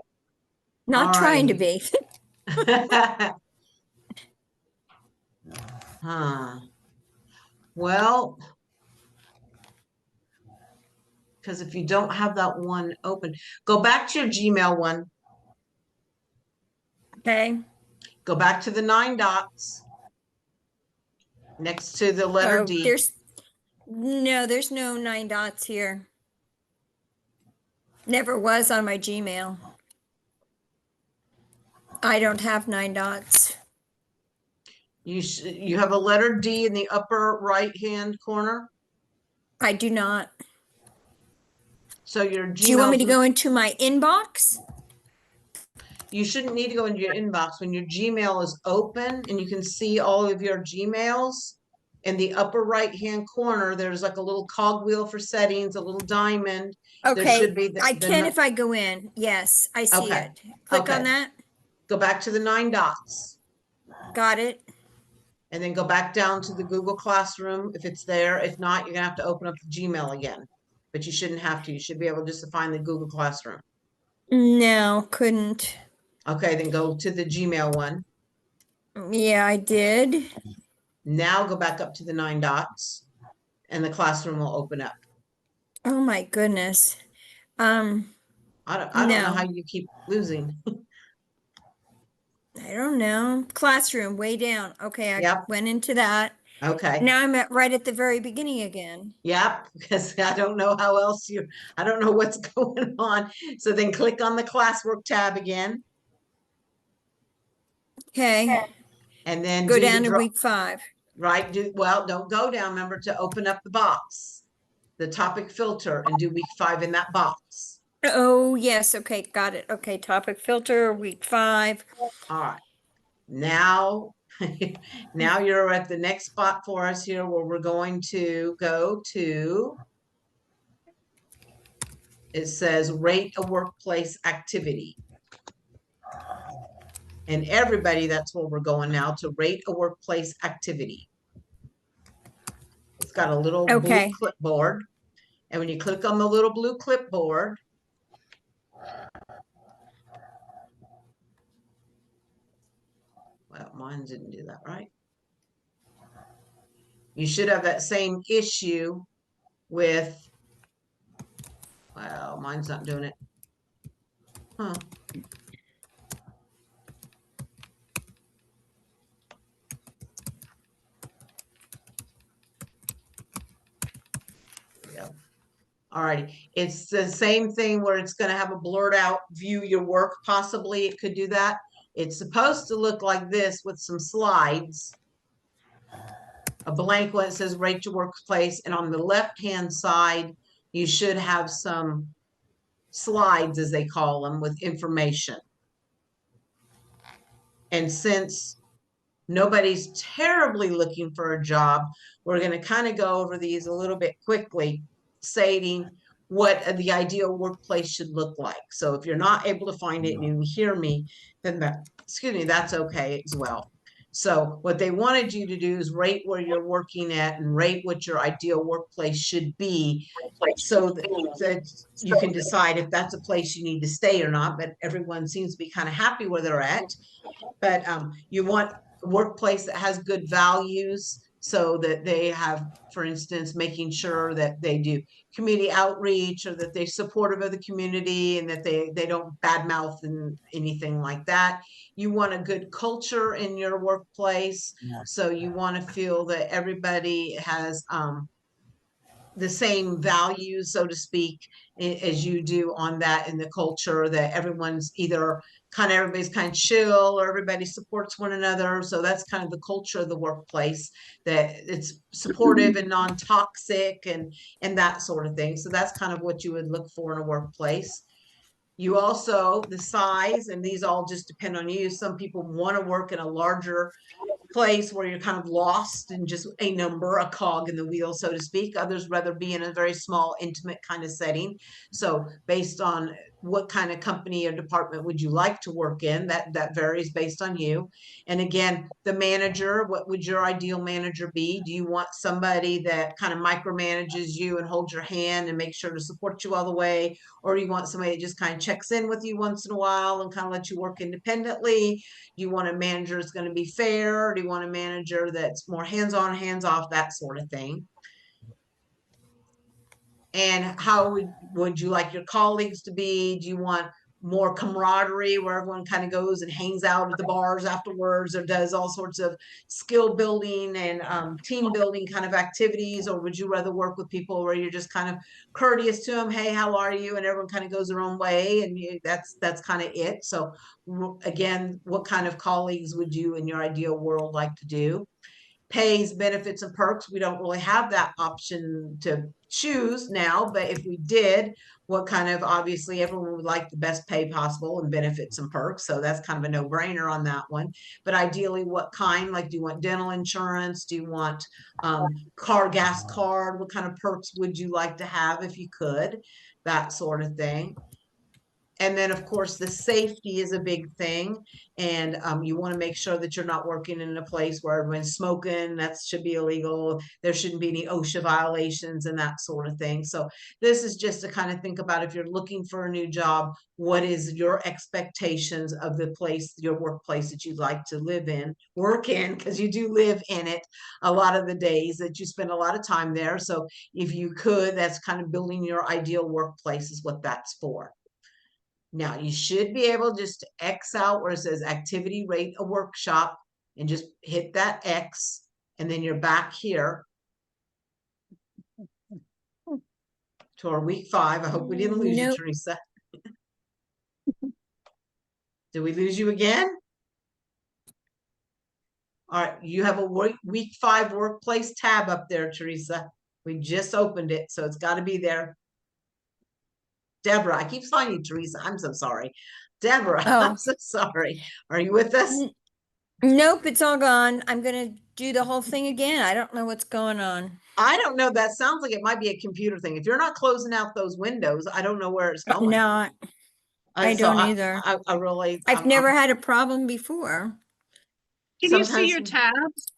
Not All trying to righty. be. Huh. Well, because if you don't have that one open, go back to your Gmail one. Okay. Go back to the 9 dots next to the letter Oh, D. there's no 9 dots here. Never was on my Gmail. I don't have 9 dots. You have a letter D in the upper right-hand corner. I do not. So your Do you want me to Gmail's, go into my inbox? you shouldn't need to go into your inbox when your Gmail is open and you can see all of your Gmails. In the upper right-hand corner, there's like a little cogwheel for settings, a little diamond. There should Okay, be I can if I go in. Yes, I see okay. it. Click on Okay. that. Go back to the 9 dots Got it. and then go back down to the Google Classroom if it's there. If not, you're gonna have to open up the Gmail again, but you shouldn't have to. You should be able just to find the Google Classroom. No, couldn't. Okay, then go to the Gmail one. Yeah, I did. Now go back up to the 9 dots and the classroom will open up. Oh my goodness. Um, I don't know how no, you keep losing. I don't know. Classroom way down. Okay, I Yep. went into that. Okay. Now I'm right at the very beginning again. Yep. Because I don't know how else I don't know what's going on. So then click on the classwork tab again Okay, and then go do the down to draw. week 5. Right. Well, don't go down. Remember to open up the box, the topic filter, and do week 5 in that box. Oh, yes. Okay, got it. Okay, topic filter, week 5. All right. Now, now you're at the next spot for us here where we're going to go to, it says rate a workplace activity. And everybody, that's where we're going now, to rate a workplace activity. It's got a little blue Okay, clipboard. And when you click on the little blue clipboard, well, mine didn't do that, right? You should have that same issue with, well, mine's not doing it. Huh. All right, it's the same thing where it's going to have a blurred out view your work. Possibly it could do that. It's supposed to look like this with some slides. A blank one that says rate your workplace, and on the left hand side you should have some slides, as they call them, with information. And since nobody's terribly looking for a job, we're going to kind of go over these a little bit quickly, stating what the ideal workplace should look like. So if you're not able to find it and you hear me, then that's okay as well. So what they wanted you to do is rate where you're working at and rate what your ideal workplace should be, so that you can decide if that's a place you need to stay or not. But everyone seems to be kind of happy where they're at. But you want a workplace that has good values, so that they have, for instance, making sure that they do community outreach, or that they're supportive of the community, and that they don't badmouth and anything like that. You want a good culture in your workplace. So you want to feel that everybody has the same values, so to speak, as you do on that, in the culture, that everyone's either everybody's kind of chill, or everybody supports one another. So that's kind of the culture of the workplace, that it's supportive and non-toxic and that sort of thing. So that's kind of what you would look for in a workplace. You also, the size, and these all just depend on you. Some people want to work in a larger place where you're kind of lost in just a number, a cog in the wheel, so to speak. Others rather be in a very small, intimate kind of setting. So based on what kind of company or department would you like to work in, that varies based on you. And again, the manager, what would your ideal manager be? Do you want somebody that kind of micromanages you and holds your hand and makes sure to support you all the way? Or do you want somebody that just kind of checks in with you once in a while and kind of lets you work independently? Do you want a manager that's going to be fair? Do you want a manager that's more hands-on, hands-off, that sort of thing? And how would you like your colleagues to be? Do you want more camaraderie, where everyone kind of goes and hangs out at the bars afterwards, or does all sorts of skill building and team building kind of activities? Or would you rather work with people where you're just kind of courteous to them, hey, how are you, and everyone kind of goes their own way, and that's kind of it? So again, what kind of colleagues would you in your ideal world like to do? Pays, benefits, and perks. We don't really have that option to choose now, but if we did, what kind of, obviously everyone would like the best pay possible and benefits and perks. So that's kind of a no-brainer on that one. But ideally, what kind? Like, do you want dental insurance? Do you want gas card? What kind of perks would you like to have if you could? That sort of thing. And then, of course, the safety is a big thing. And you want to make sure that you're not working in a place where everyone's smoking. That should be illegal. There shouldn't be any OSHA violations and that sort of thing. So this is just to kind of think about, if you're looking for a new job, what is your expectations of the place, your workplace that you'd like to live in, work in, because you do live in it a lot of the days, that you spend a lot of time there. So if you could, that's kind of building your ideal workplace is what that's for. Now, you should be able just to X out where it says activity rate a workshop, and just hit that X, and then you're back here to our week 5. I hope we didn't lose you, Teresa. Did we lose you again? All right, you have a week 5 workplace tab up there, Teresa. We just opened it, so it's got to be there. Deborah, I keep calling you Teresa. I'm so sorry. Deborah, I'm so sorry. Are you with us? Nope, it's all gone. I'm going to do the whole thing again. I don't know what's going on. I don't know. That sounds like it might be a computer thing. If you're not closing out those windows, I don't know where it's going. No, I don't either. I really, I've never had a problem before. Can you see your tabs?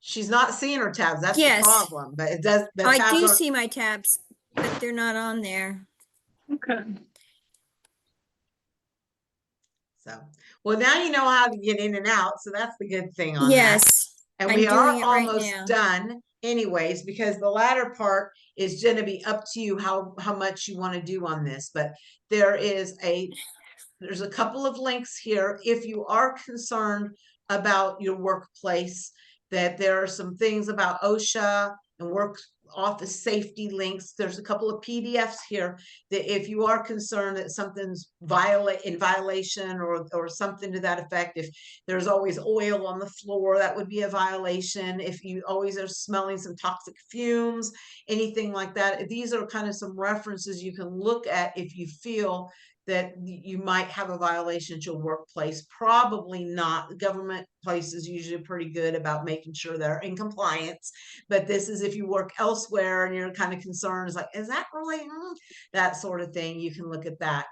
She's not seeing her tabs. That's Yes. the problem. But it does. The I tabs do are, see my tabs, but they're not on there. Okay. so, well, now you know how to get in and out. So that's the good thing on that. Yes. And I'm we are doing it right almost now. done anyways, because the latter part is going to be up to you how much you want to do on this. But there's a couple of links here if you are concerned about your workplace, that there are some things about OSHA and office safety links. There's a couple of PDFs here that if you are concerned that something's in violation or something to that effect, if there's always oil on the floor, that would be a violation. If you always are smelling some toxic fumes, anything like that, these are kind of some references you can look at if you feel that you might have a violation at your workplace. Probably not. Government places usually pretty good about making sure they're in compliance, but this is if you work elsewhere and you're kind of concerned, is like, is that really that sort of thing? You can look at that.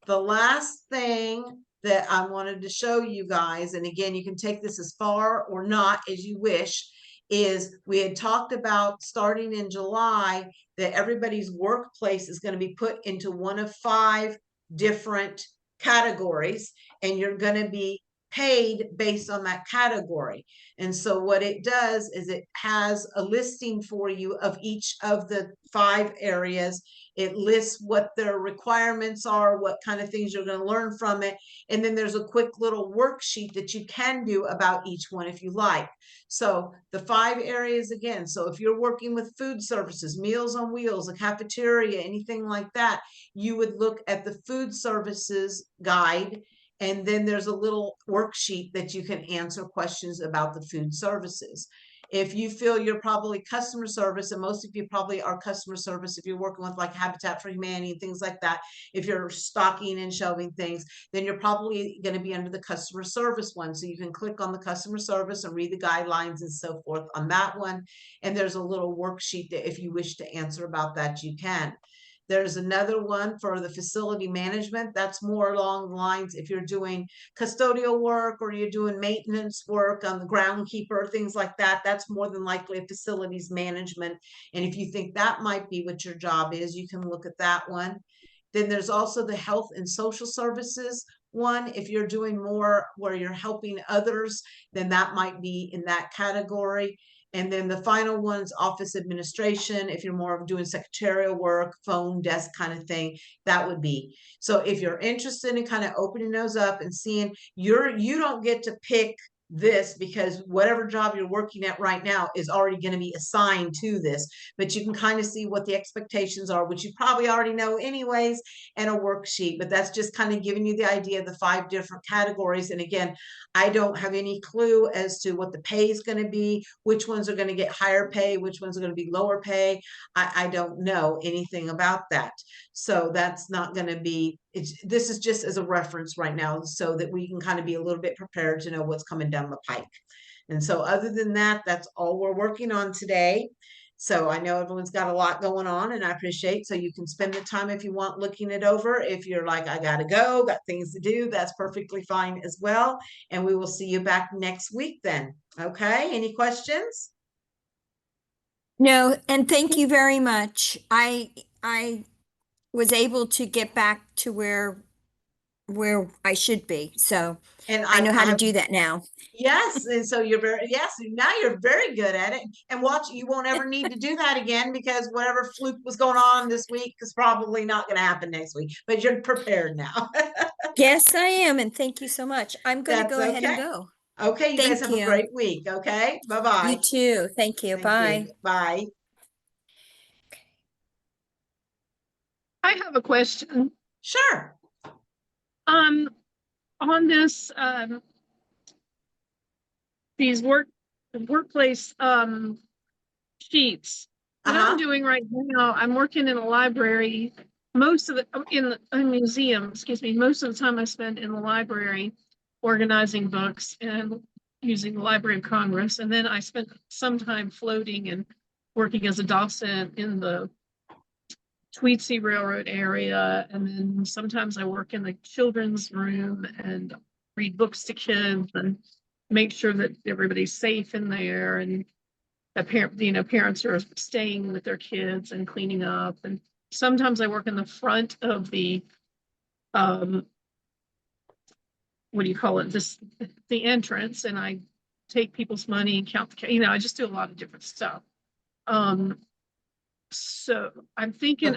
The last thing that I wanted to show you guys, and again, you can take this as far or not as you wish, is we had talked about starting in July that everybody's workplace is going to be put into one of 5 different categories, and you're going to be paid based on that category. And so what it does is it has a listing for you of each of the 5 areas. It lists what their requirements are, what kind of things you're going to learn from it. And then there's a quick little worksheet that you can do about each one if you like. So the 5 areas again, so if you're working with food services, Meals on Wheels, a cafeteria, anything like that, you would look at the food services guide, and then there's a little worksheet that you can answer questions about the food services. If you feel you're probably customer service, and most of you probably are customer service if you're working with like Habitat for Humanity and things like that, if you're stocking and shelving things, then you're probably going to be under the customer service one. So you can click on the customer service and read the guidelines and so forth on that one. And there's a little worksheet that if you wish to answer about that, you can. There's another one for the facility management. That's more along the lines if you're doing custodial work or you're doing maintenance work on the groundkeeper, things like that. That's more than likely a facilities management. And if you think that might be what your job is, you can look at that one. Then there's also the health and social services one. If you're doing more where you're helping others, then that might be in that category. And then the final one's office administration. If you're more of doing secretarial work, phone desk kind of thing, that would be. So if you're interested in kind of opening those up and seeing, you don't get to pick this because whatever job you're working at right now is already going to be assigned to this, but you can kind of see what the expectations are, which you probably already know anyways, and a worksheet. But that's just kind of giving you the idea of the 5 different categories. And again, I don't have any clue as to what the pay is going to be, which ones are going to get higher pay, which ones are going to be lower pay. I don't know anything about that. So that's not going to be, this is just as a reference right now so that we can kind of be a little bit prepared to know what's coming down the pike. And so other than that, that's all we're working on today. So I know everyone's got a lot going on, and I appreciate, so you can spend the time if you want looking it over. If you're like, I gotta go, got things to do, that's perfectly fine as well. And we will see you back next week then. Okay, any questions? No, and thank you very much. I was able to get back to where I should be. So And I know how to have, do that now. yes, and so you're very, yes, now you're very good at it. And watch, you won't ever need to do that again because whatever fluke was going on this week is probably not going to happen next week, but you're prepared now. Yes, I am, and thank you so much. I'm going to That's go ahead and okay. go. Okay, you guys Thank have a you. great week. Okay, You bye-bye. too. Thank you. Thank you. Bye. Bye. I have a question. Sure. On this, these workplace sheets that I'm doing right now, I'm working in a library. Most of the in a museum, excuse me, most of the time I spend in the library organizing books and using the Library of Congress. And then I spent some time floating and working as a docent in the Tweetsie Railroad area. And then sometimes I work in the children's room and read books to kids and make sure that everybody's safe in there, and that parents are staying with their kids and cleaning up. And sometimes I work in the front of the what do you call it, the entrance, and I take people's money and count the, I just do a lot of different stuff. So I'm thinking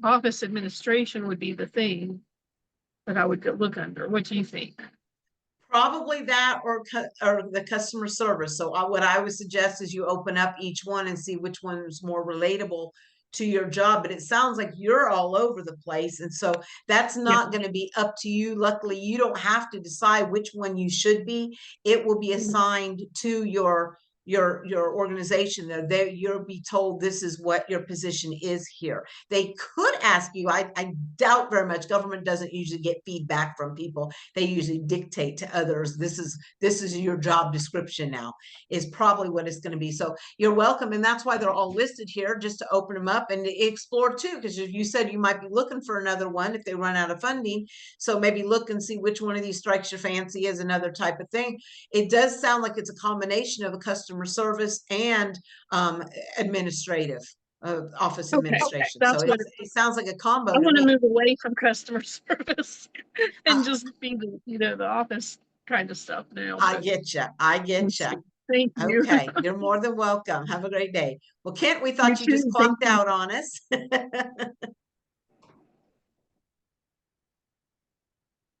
office administration would be the thing that I would look under. What do you think? Probably that or the customer service. So what I would suggest is you open up each one and see which one is more relatable to your job. But it sounds like you're all over the place. And so that's Yeah. not going to be up to you. Luckily, you don't have to decide which one you should be. It will be assigned to your organization there. You'll be told this is what your position is here. They could ask you, I doubt very much, government doesn't usually get feedback from people. They usually dictate to others, this is your job description now, is probably what it's going to be. So you're welcome. And that's why they're all listed here, just to open them up and explore too, because you said you might be looking for another one if they run out of funding. So maybe look and see which one of these strikes your fancy as another type of thing. It does sound like it's a combination of a customer service and administrative, office administration. That's So what it sounds like a combo I to want to me. move away from customer service and just be the office kind of stuff now. I but get you. I get let's you. see. Thank you. Okay, you're more than welcome. Have a great day. Well, Kent, we thought you You just too. Thank clocked you. out on us.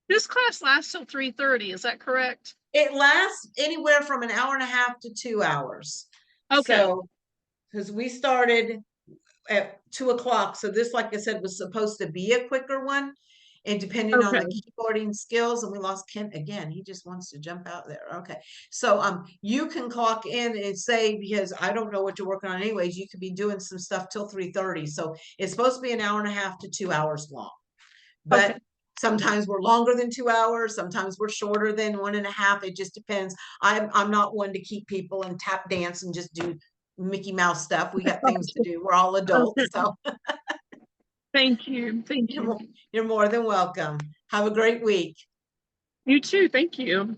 This class lasts till 3:30. Is that correct? It lasts anywhere from an hour and a half to 2 hours. Okay. So, because we started at 2 o'clock. So this, like I said, was supposed to be a quicker one. And depending on the Okay. keyboarding skills, and we lost Kent again. He just wants to jump out there. Okay. So you can clock in and say, because I don't know what you're working on anyways, you could be doing some stuff till 3:30. So it's supposed to be an hour and a half to 2 hours long. But Okay. sometimes we're longer than 2 hours, sometimes we're shorter than 1.5. It just depends. I'm not one to keep people and tap dance and just do Mickey Mouse stuff. We got things to do. We're all adults. So Thank you. Thank you. you're more than welcome. Have a great week. You too. Thank you.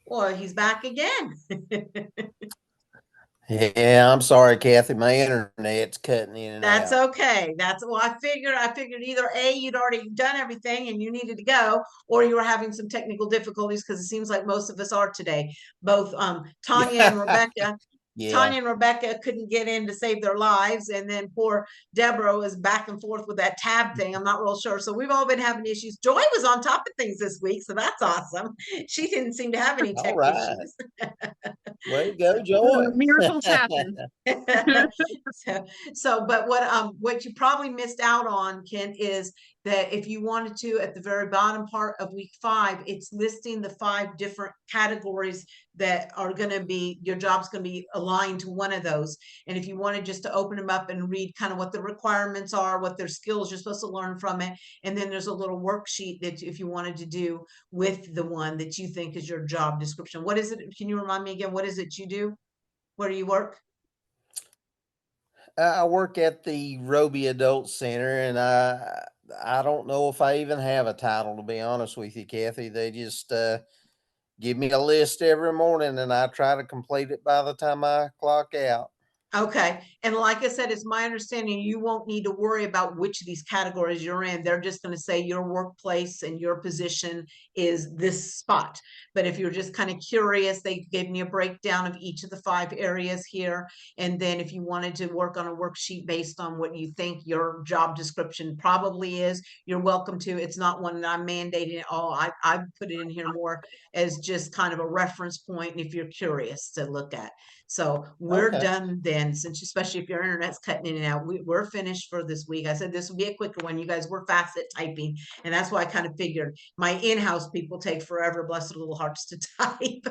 Well, he's back again. Yeah, I'm sorry, Kathy. My internet's cutting in and That's out. okay. Well, I figured either A, you'd already done everything and you needed to go, or you were having some technical difficulties, because it seems like most of us are today. Both Tanya and Rebecca. Yeah. Tanya and Rebecca couldn't get in to save their lives, and then poor Deborah was back and forth with that tab thing. I'm not real sure. So we've all been having issues. Joy was on top of things this week, so that's awesome. She didn't seem to have any tech All right. issues. Way to go, Joy. Miracles happen. But what you probably missed out on, Ken, is that if you wanted to, at the very bottom part of week 5, it's listing the 5 different categories that are going to be, your job's going to be aligned to one of those. And if you wanted just to open them up and read kind of what the requirements are, what their skills you're supposed to learn from it, and then there's a little worksheet that if you wanted to do with the one that you think is your job description. What is it? Can you remind me again? What is it you do? Where do you work? I work at the Roby Adult Center, and I don't know if I even have a title, to be honest with you, Kathy. They just give me a list every morning, and I try to complete it by the time I clock out. Okay. And like I said, it's my understanding you won't need to worry about which of these categories you're in. They're just going to say your workplace and your position is this spot. But if you're just kind of curious, they gave me a breakdown of each of the 5 areas here. And then if you wanted to work on a worksheet based on what you think your job description probably is, you're welcome to. It's not one that I'm mandating at all. I put it in here more as just kind of a reference point if you're curious to look at. So we're Okay. done then, since especially if your internet's cutting in and out, we're finished for this week. I said this would be a quicker one. You guys were fast at typing, and that's why I kind of figured my in-house people take forever, bless their little hearts, to type.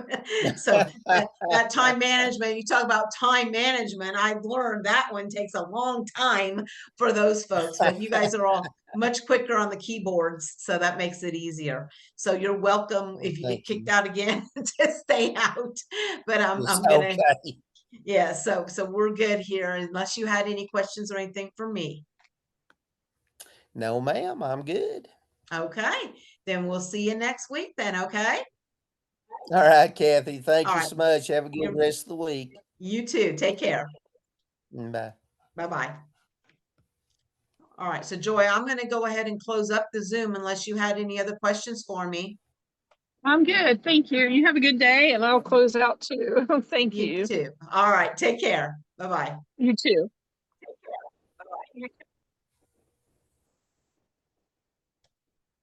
So that time management, you talk about time management, I've learned that one takes a long time for those folks, but you guys are all much quicker on the keyboards, so that makes it easier. So you're welcome if you get kicked out again to stay out. But I'm gonna Yeah, so we're good here unless you had any questions or anything for me. No, ma'am, I'm good. Okay, then we'll see you next week then, okay? All right, Kathy. Thank All you right. so much. Have a good You're- rest of the week. You too. Take care. Bye. Bye-bye. All right, so Joy, I'm gonna go ahead and close up the Zoom unless you had any other questions for me. I'm good. Thank you. You have a good day, and I'll close out too. Thank You you. too. All right, take care. Bye-bye. You too.